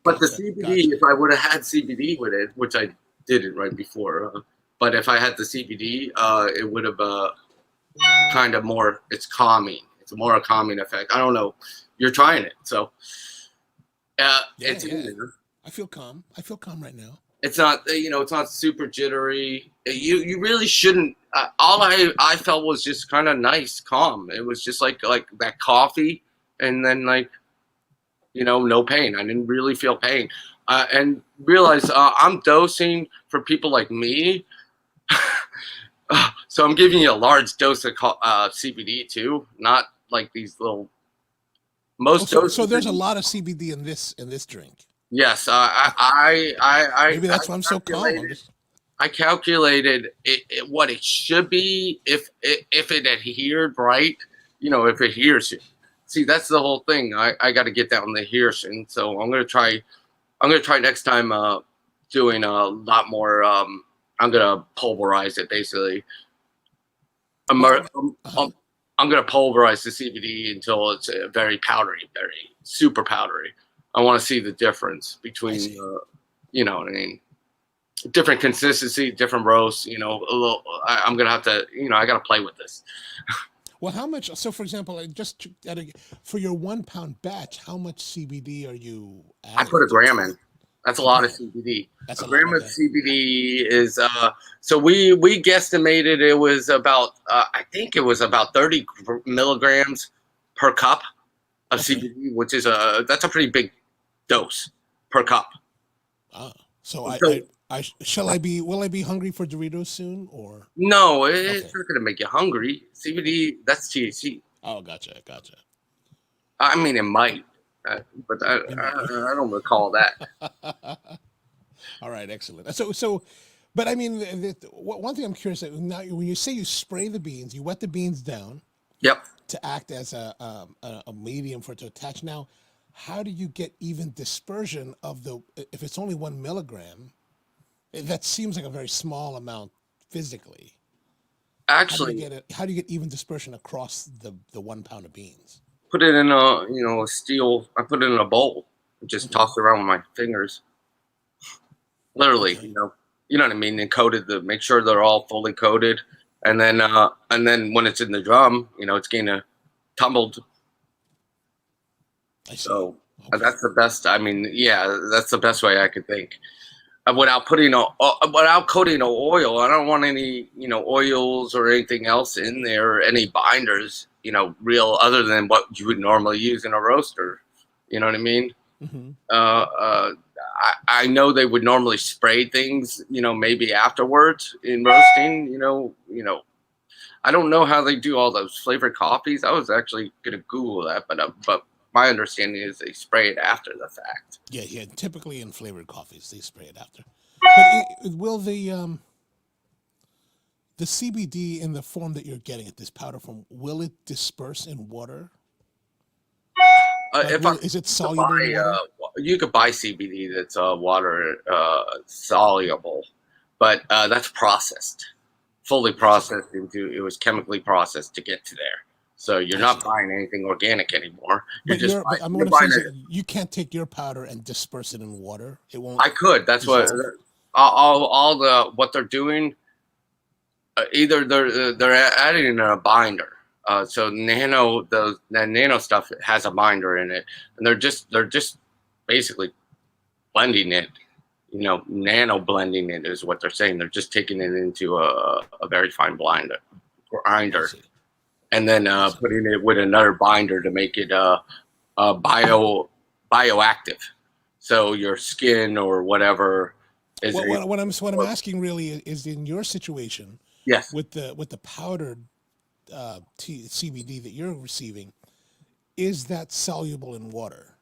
But the CBD, if I would have had CBD with it, which I didn't right before, but if I had the CBD, it would have kind of more. It's calming. It's more a calming effect. I don't know. You're trying it, so it's. Yeah. I feel calm. I feel calm right now. It's not, it's not super jittery. You really shouldn't. All I felt was just kind of nice, calm. It was just like that coffee, and then no pain. I didn't really feel pain, and realize I'm dosing for people like me. So I'm giving you a large dose of CBD too, not like these little. So there's a lot of CBD in this drink. Yes, I maybe that's why I'm so calm. I calculated what it should be if it adhered right. If it adheres. See, that's the whole thing. I got to get down the adheres, and so I'm gonna try next time doing a lot more. I'm gonna pulverize it basically. I'm gonna pulverize the CBD until it's very powdery, very super powdery. I want to see the difference between, you know what I mean, different consistency, different roast. I'm gonna have to, I gotta play with this. Well, how much? So, for example, for your 1 pound batch, how much CBD are you adding? I put a gram in. That's a lot of CBD. That's A a lot. gram of Okay. CBD is so we guesstimated it was about I think it was about 30 milligrams per cup of Okay. CBD, which is that's a pretty big dose per cup. So So will I be hungry for Doritos soon, or? no, it's Okay. not going to make you hungry. CBD, that's THC. Oh, gotcha. I mean, it might, but I don't recall that. All right, excellent. So, but I mean, one thing I'm curious about now, when you say you spray the beans, you wet the beans down Yep. to act as a medium for it to attach. Now, how do you get even dispersion of if it's only 1 milligram? That seems like a very small amount physically. Actually, How do you get even dispersion across the 1 pound of beans? put it in a steel. I put it in a bowl and just toss it around with my fingers. Literally, Okay. you know what I mean. And make sure they're all fully coated, and then when it's in the drum, it's gonna tumbled. I see. So Okay. that's the best. I mean, yeah, that's the best way I could think. Without coating an oil, I don't want any oils or anything else in there, any binders, real other than what you would normally use in a roaster. You know what I mean? Mm-hmm. I know they would normally spray things, maybe afterwards in roasting. I don't know how they do all those flavored coffees. I was actually gonna Google that, but my understanding is they spray it after the fact. Yeah. Typically in flavored coffees, they spray it after. But will the CBD in the form that you're getting it, this powder form, will it disperse in water? Is it soluble in water? You could buy CBD that's water soluble, but that's processed, fully processed it was chemically processed to get to there. So you're not buying anything organic anymore. But you can't take your powder and disperse it in water. It won't. I could. That's dissolve. what they're doing. Either they're adding in a binder. So the nano stuff has a binder in it, and they're just basically blending it. Nano blending it is what they're saying. They're just taking it into a very fine grinder, and then putting it with another binder to make it bioactive. So your skin or whatever is. What I'm asking really is in your situation. Yes. With the powdered CBD that you're receiving, is that soluble in water?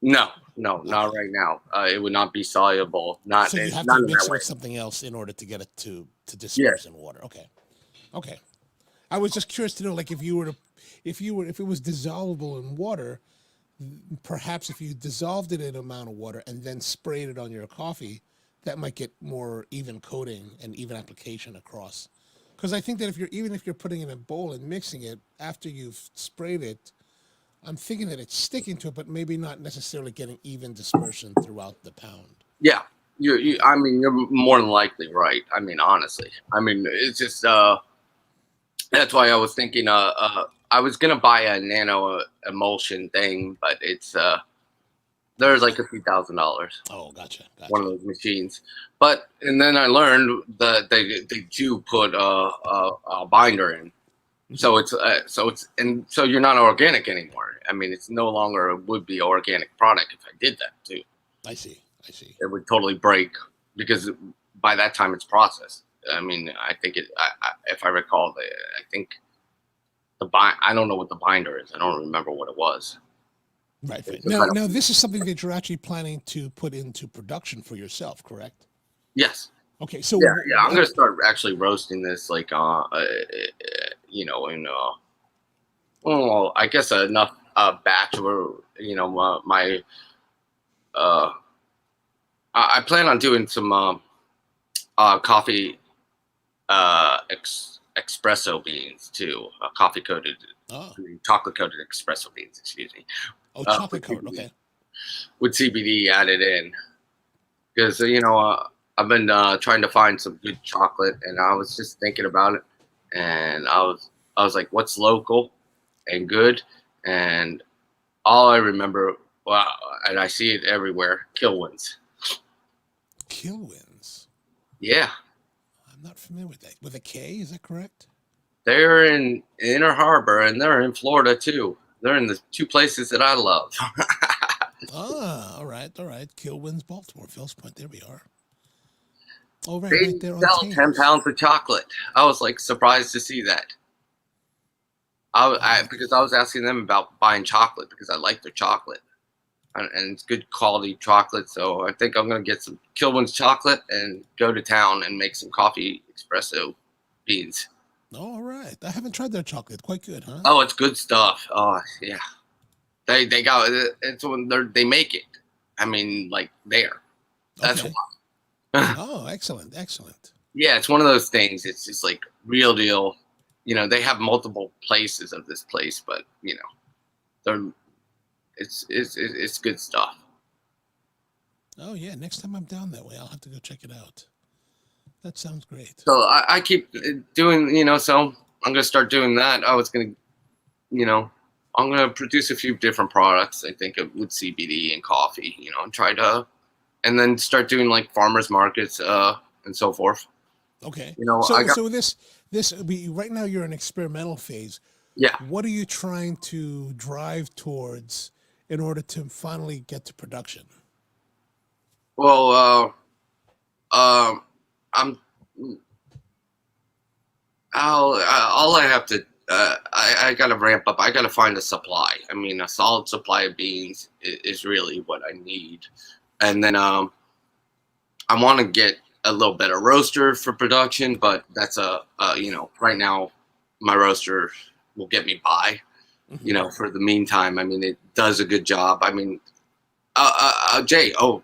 No, not right now. It would not be soluble. So you have to mix it with something else in order to get it to disperse in water. Okay. I was just curious to know, like, if it was dissolvable in water, perhaps if you dissolved it in an amount of water and then sprayed it on your coffee, that might get more even coating and even application across. Because I think that even if you're putting it in a bowl and mixing it after you've sprayed it, I'm thinking that it's sticking to it, but maybe not necessarily getting even dispersion throughout the pound. Yeah, I mean, you're more than likely right. I mean, honestly, it's just that's why I was thinking. I was gonna buy a nano emulsion thing, but it's there's like a few $1,000. Oh, gotcha. One of those machines. And then I learned that they do put a binder in, so so you're not organic anymore. I mean, it's no longer a would-be organic product if I did that too. I see. It would totally break because by that time it's processed. I mean, I think if I recall, I think I don't know what the binder is. I don't remember what it was. Right. Now, this is something that you're actually planning to put into production for yourself, correct? Yes. Okay. So yeah, I'm gonna start actually roasting this, like, I guess enough batch where I plan on doing some coffee espresso beans too, coffee coated, chocolate coated espresso beans. Excuse me. Oh, chocolate coated. Okay. With CBD added in, because I've been trying to find some good chocolate, and I was just thinking about it, and I was like, what's local and good? And all I remember, and I see it everywhere, Kilwins. Kilwins. Yeah, I'm not familiar with that. With a K, is that correct? they're in Inner Harbor, and they're in Florida too. They're in the two places that I love. All right, all right. Kilwins, Baltimore, Fells Point. There we are. Oh, right, They right there on sell 10 Thames. pounds of chocolate. I was like surprised to see that. Because I was asking them about buying chocolate because I like their chocolate, and it's good quality chocolate. So I think I'm gonna get some Kilwin's chocolate and go to town and make some coffee espresso beans. Oh, all right. I haven't tried their chocolate. Quite good, huh? Oh, it's good stuff. Oh yeah, they got it's when they make it. I mean, like there. That's Okay. why. Oh, excellent, excellent. Yeah, it's one of those things. It's just like real deal. You know, they have multiple places of this place, but you know, they're it's good stuff. Oh, yeah. Next time I'm down that way, I'll have to go check it out. That sounds great. So I keep doing, you know, so I'm gonna start doing that. I was gonna, you know, I'm gonna produce a few different products. I think with CBD and coffee, you know, and try to, and then start doing like farmers markets, and so forth. Okay. You know, So right now you're in experimental phase. yeah. What are you trying to drive towards in order to finally get to production? Well, I'm. All I have to. I got to ramp up. I got to find a supply. I mean, a solid supply of beans is really what I need, and then I want to get a little better roaster for production. But that's you know, right now my roaster will get me by. You know, for the meantime, I mean, it does a good job. I mean, Jay. Oh,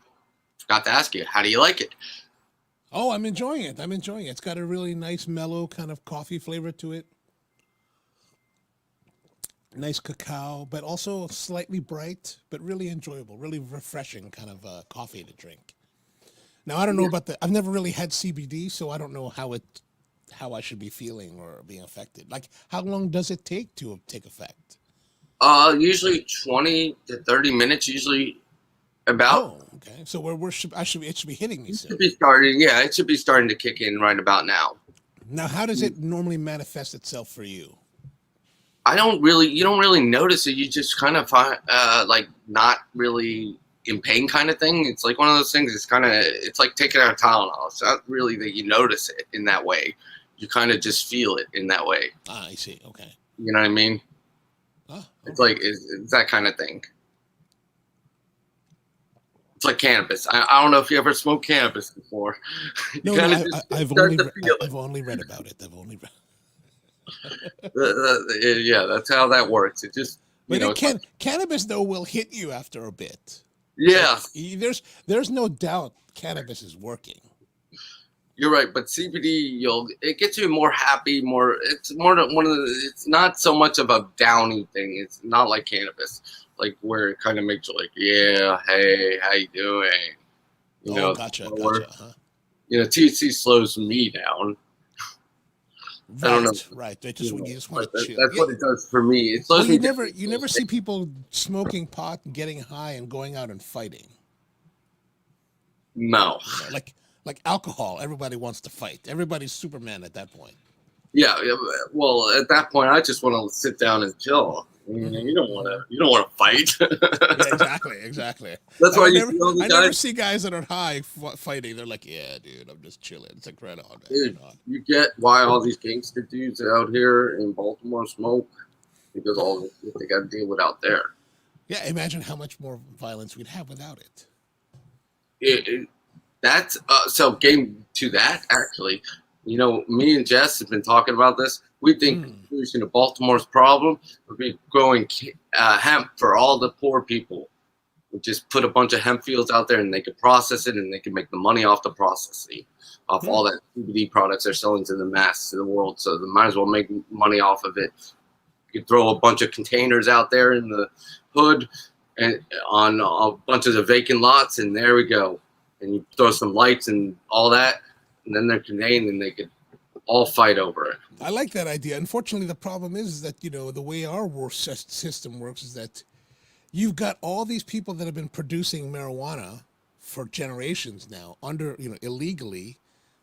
forgot to ask you, how do you like it? Oh, I'm enjoying it. I'm enjoying it. It's got a really nice, mellow kind of coffee flavor to it. Nice cacao, but also slightly bright, but really enjoyable, really refreshing kind of coffee to drink. Now, I don't know about I've never really had CBD, so I don't know how I should be feeling or being affected. Like, how long does it take to take effect? Usually 20 to 30 minutes. Usually about. Oh, okay. So it should be hitting me It soon. should be starting. Yeah, it should be starting to kick in right about now. Now, how does it normally manifest itself for you? You don't really notice it. You just kind of find, like not really in pain kind of thing. It's like one of those things. It's like taking out a Tylenol. It's not really that you notice it in that way. You kind of just feel it in that way. Ah, I see. Okay. You know what I mean? Ah, okay. It's like, it's that kind of thing. It's like cannabis. I don't know if you ever smoked cannabis before. No, I've only read about it. I've only read. Yeah, that's how that works. It just, But cannabis though will hit you after a bit. yeah, There's no doubt cannabis is working. you're right. But CBD, it gets you more happy. It's more one of the. It's not so much of a downy thing. It's not like cannabis, like where it kind of makes you like, yeah, hey, how you doing? You know, gotcha. Huh? You know, THC slows me down. Right, I don't know. Right. You just want to That's chill. what it does for me. It slows me down. You never see people smoking pot and getting high and going out and fighting. No. You know, like alcohol, everybody wants to fight. Everybody's Superman at that point. Yeah. Well, at that point, I just want to sit down and chill. You don't want to fight. Yeah, exactly. That's why I never see guys that are high fighting. They're like, yeah, dude, I'm just chilling. It's like, right on, man. Dude, you get why all these gangster dudes out here in Baltimore smoke, because all the shit they got to deal with out there. Yeah, imagine how much more violence we'd have without it that's so getting to that, actually, you know, me and Jess have been talking about this. We think the solution to Baltimore's problem would be growing hemp for all the poor people. We just put a bunch of hemp fields out there and they could process it and they can make the money off the processing, off all that CBD products they're selling to the mass, to the world. So they might as well make money off of it. You could throw a bunch of containers out there in the hood and on a bunch of the vacant lots, and there we go. And you throw some lights and all that, and then they're contained and they could all fight over it. I like that idea. Unfortunately, the problem is that, you know, the way our system works is that you've got all these people that have been producing marijuana for generations now under, illegally,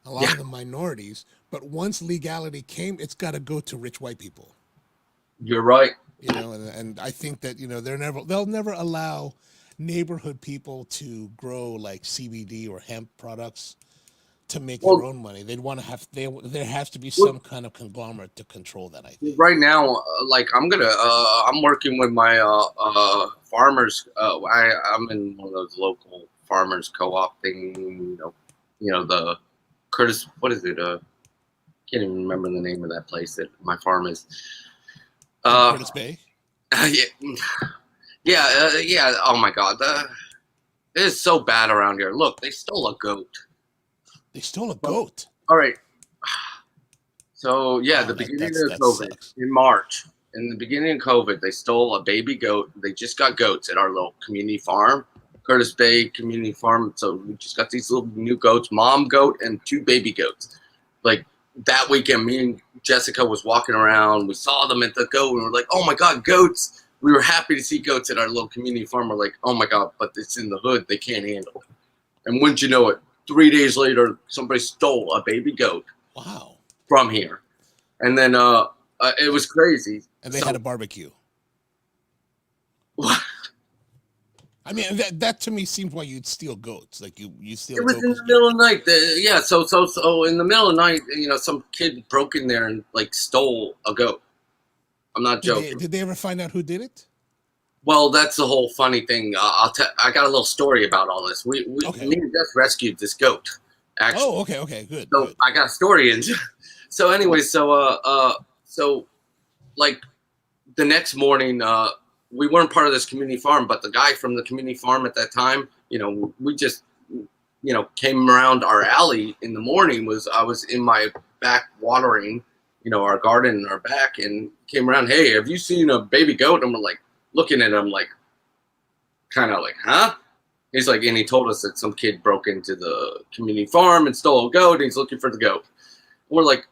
a lot Yeah. of the minorities. But once legality came, it's got to go to rich white people. You're right. And I think that they'll never allow neighborhood people to grow like CBD or hemp products to make their own money. They'd want to have there has to be some kind of conglomerate to control that, I think. Right now, like I'm working with my farmers. I'm in one of those local farmers co-op thing. The Curtis. What is it? Can't even remember the name of that place that my farm is. Curtis Bay. Yeah. Oh my God, it is so bad around here. Look, they stole a goat. They stole a goat. All right. So yeah, Wow, the beginning of that COVID sucks. in March. In the beginning of COVID, they stole a baby goat. They just got goats at our little community farm, Curtis Bay Community Farm. So we just got these little new goats, mom goat and 2 baby goats. Like that weekend, me and Jessica was walking around. We saw them at the goat, and we're like, "Oh my God, goats!" We were happy to see goats at our little community farm. We're like, "Oh my God!" But it's in the hood; they can't handle it. And wouldn't you know it? 3 days later, somebody stole a baby goat. Wow. From here, and then it was crazy. And they had a barbecue. What? I mean, that to me seems why you'd steal goats. Like you steal. It was in the middle of the night. So in the middle of the night, some kid broke in there and like stole a goat. I'm not joking. Did they ever find out who did it? Well, that's the whole funny thing. I got a little story about all this. Me and Jess rescued this goat. Actually. Oh, okay, good. So good. I got a story in. So anyway, so like the next morning, we weren't part of this community farm, but the guy from the community farm at that time, we just, came around our alley in the morning. I was in my back watering, our garden in our back, and came around. Hey, have you seen a baby goat? And we're like looking at him, like kind of like, huh? He's like, and he told us that some kid broke into the community farm and stole a goat, and he's looking for the goat. And we're like,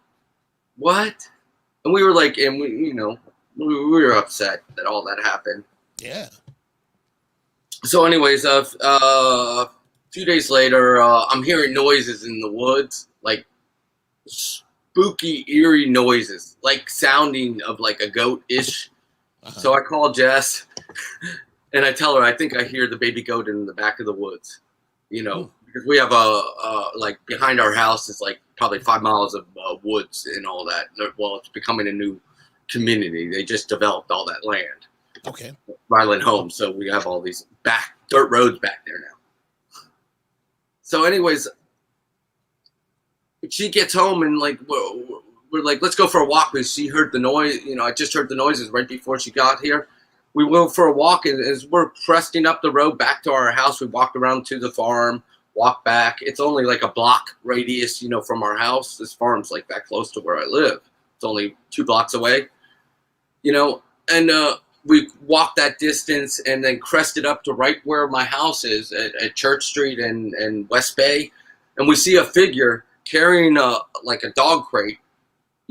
what? And we were like, and we were upset that all that happened. Yeah. So anyways, a few days later, I'm hearing noises in the woods, like spooky, eerie noises, like sounding of like a goat-ish. Uh-huh. So I call Jess, and I tell her, I think I hear the baby goat in the back of the woods, because we have like behind our house is like probably 5 miles of woods and all that. Well, it's becoming a new community. They just developed all that land. Okay. Ryland Homes. So we have all these back dirt roads back there now. So anyways, she gets home and like, we're like, let's go for a walk because she heard the noise. I just heard the noises right before she got here. We went for a walk, and as we're cresting up the road back to our house, we walked around to the farm, walked back. It's only like a block radius, from our house. This farm's like that close to where I live. It's only 2 blocks away, and we walked that distance and then crested up to right where my house is at Church Street and West Bay. And we see a figure carrying like a dog crate,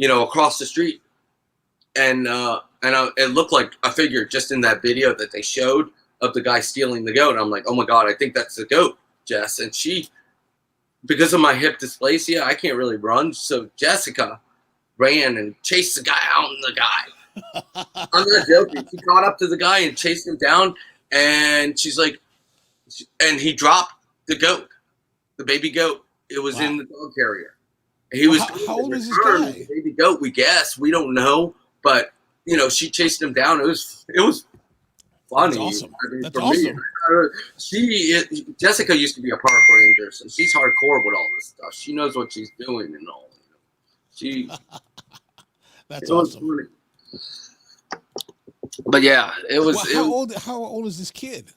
across the street. And it looked like a figure just in that video that they showed of the guy stealing the goat. I'm like, oh my God, I think that's the goat, Jess. And she, because of my hip dysplasia, I can't really run. So Jessica ran and chased the guy out, and the guy, I'm not joking, she caught up to the guy and chased him down. And she's like, and he dropped the goat, the baby goat. It was in the dog carrier. He was how old is this guy? The baby goat, we guess. We don't know. But she chased him down. It was funny. That's awesome. I mean, That's for awesome. Me, Jessica used to be a park ranger, so she's hardcore with all this stuff. She knows what she's doing and all. She. That's awesome. Funny. But yeah, it was. Well, how old is this kid?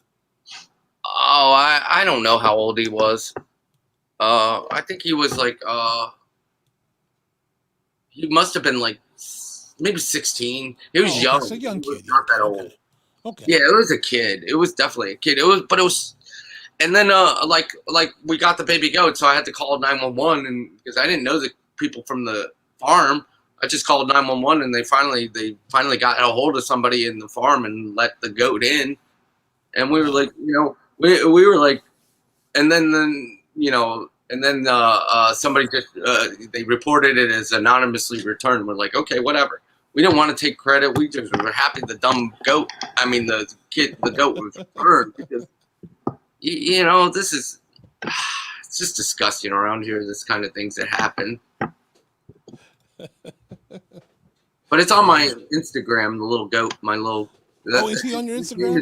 Oh, I don't know how old he was. I think he was like he must have been like maybe 16. He was young. It's a young kid. Not that old. Okay. Yeah, it was a kid. It was definitely a kid. It was, and then like we got the baby goat, so I had to call 911, and because I didn't know the people from the farm, I just called 911, and they finally got a hold of somebody in the farm and let the goat in, and we were like, we were like, and then somebody just they reported it as anonymously returned. We're like, okay, whatever. We didn't want to take credit. We just were happy the goat was returned because this is it's just disgusting around here. This kind of things that happen. But it's on my Instagram. The little goat, my little. Oh, is he on your Instagram?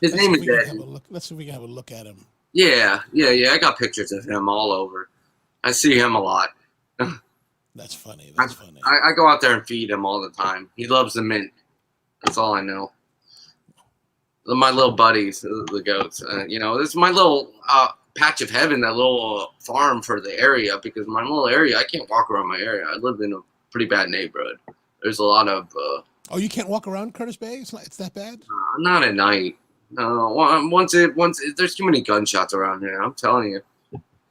His name is Eddie. Let's see if we can have a look at him. Yeah. I got pictures of him all over. I see him a lot. That's funny. I go out there and feed him all the time. He loves the mint. That's all I know. My little buddies, the goats. This is my little patch of heaven, that little farm for the area, because my little area, I can't walk around my area. I live in a pretty bad neighborhood. There's a lot of... oh, you can't walk around Curtis Bay? It's that bad? Not at night. No, once there's too many gunshots around here. I'm telling you,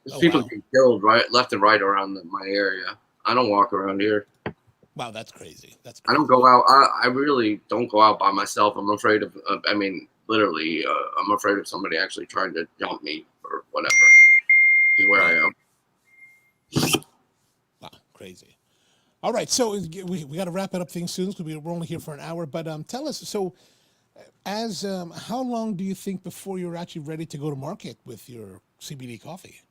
there's people get killed left and right around my area. I don't walk around here. Wow, that's crazy. I don't go out. I really don't go out by myself. I'm afraid of. Literally, I'm afraid of somebody actually trying to jump me or whatever. Is where I am. Wow, crazy. All right, so we got to wrap it up things soon because we're only here for an hour. But tell us, so how long do you think before you're actually ready to go to market with your CBD coffee?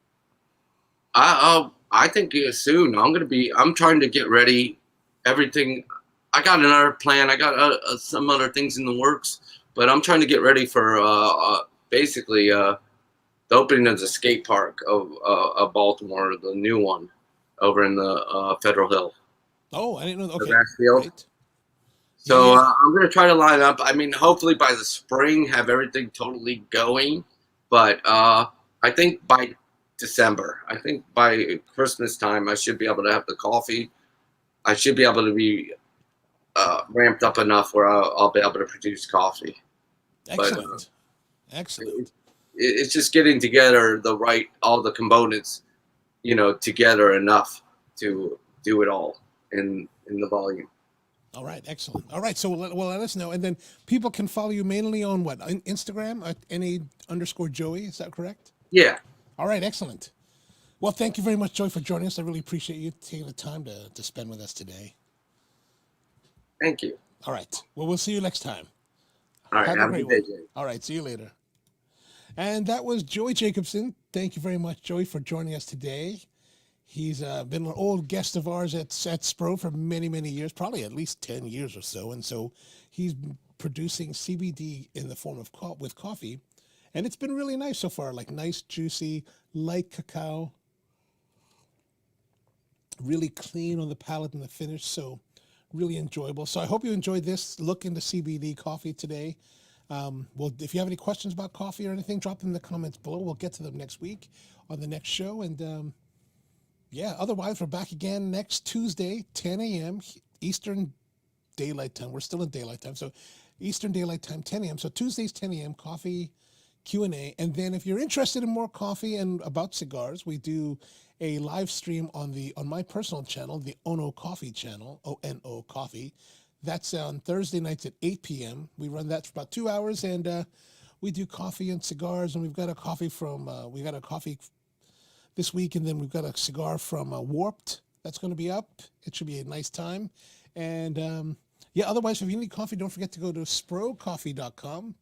I think soon. I'm trying to get ready. Everything. I got another plan. I got some other things in the works, but I'm trying to get ready for basically the opening of the skate park of Baltimore, the new one over in the Federal Hill. Oh, I didn't know. Okay. Right. So I'm going to try to line up. Hopefully by the spring, have everything totally going. But I think by December, by Christmas time, I should be able to have the coffee. I should be able to be ramped up enough where I'll be able to produce coffee. Excellent. But, excellent. It's just getting together all the components, together enough to do it all in the volume. All right, excellent. All right, so let us know, and then people can follow you mainly on what, Instagram at NA_Joey. Is that correct? Yeah. All right, excellent. Well, thank you very much, Joey, for joining us. I really appreciate you taking the time to spend with us today. Thank you. All right. Well, we'll see you next time. All right. Have a great day. All right. See you later. And that was Joey Jacobson. Thank you very much, Joey, for joining us today. He's been an old guest of ours at Spro for many, many years, probably at least 10 years or so. And so he's producing CBD in the form of with coffee. And it's been really nice so far, like nice, juicy, light cacao. Really clean on the palate and the finish. So really enjoyable. So I hope you enjoyed this look into CBD coffee today. Well, if you have any questions about coffee or anything, drop them in the comments below. We'll get to them next week on the next show. And otherwise, we're back again next Tuesday, 10 a.m. Eastern Daylight Time. We're still in Daylight Time. So Eastern Daylight Time, 10 a.m. So Tuesdays, 10 a.m. coffee Q&A. And then if you're interested in more coffee and about cigars, we do a live stream on my personal channel, the Ono Coffee channel, ONO Coffee. That's on Thursday nights at 8 p.m. We run that for about 2 hours, and we do coffee and cigars. And we've got a coffee this week, and then we've got a cigar from Warped that's going to be up. It should be a nice time. And otherwise, if you need coffee, don't forget to go to sprocoffee.com,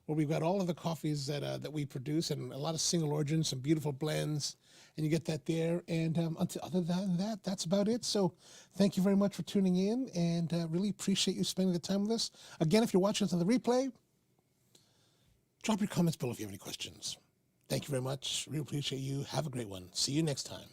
where we've got all of the coffees that we produce and a lot of single origins, some beautiful blends, and you get that there. And other than that, that's about it. So thank you very much for tuning in, and really appreciate you spending the time with us. Again, if you're watching us on the replay, drop your comments below if you have any questions. Thank you very much. Really appreciate you. Have a great one. See you next time.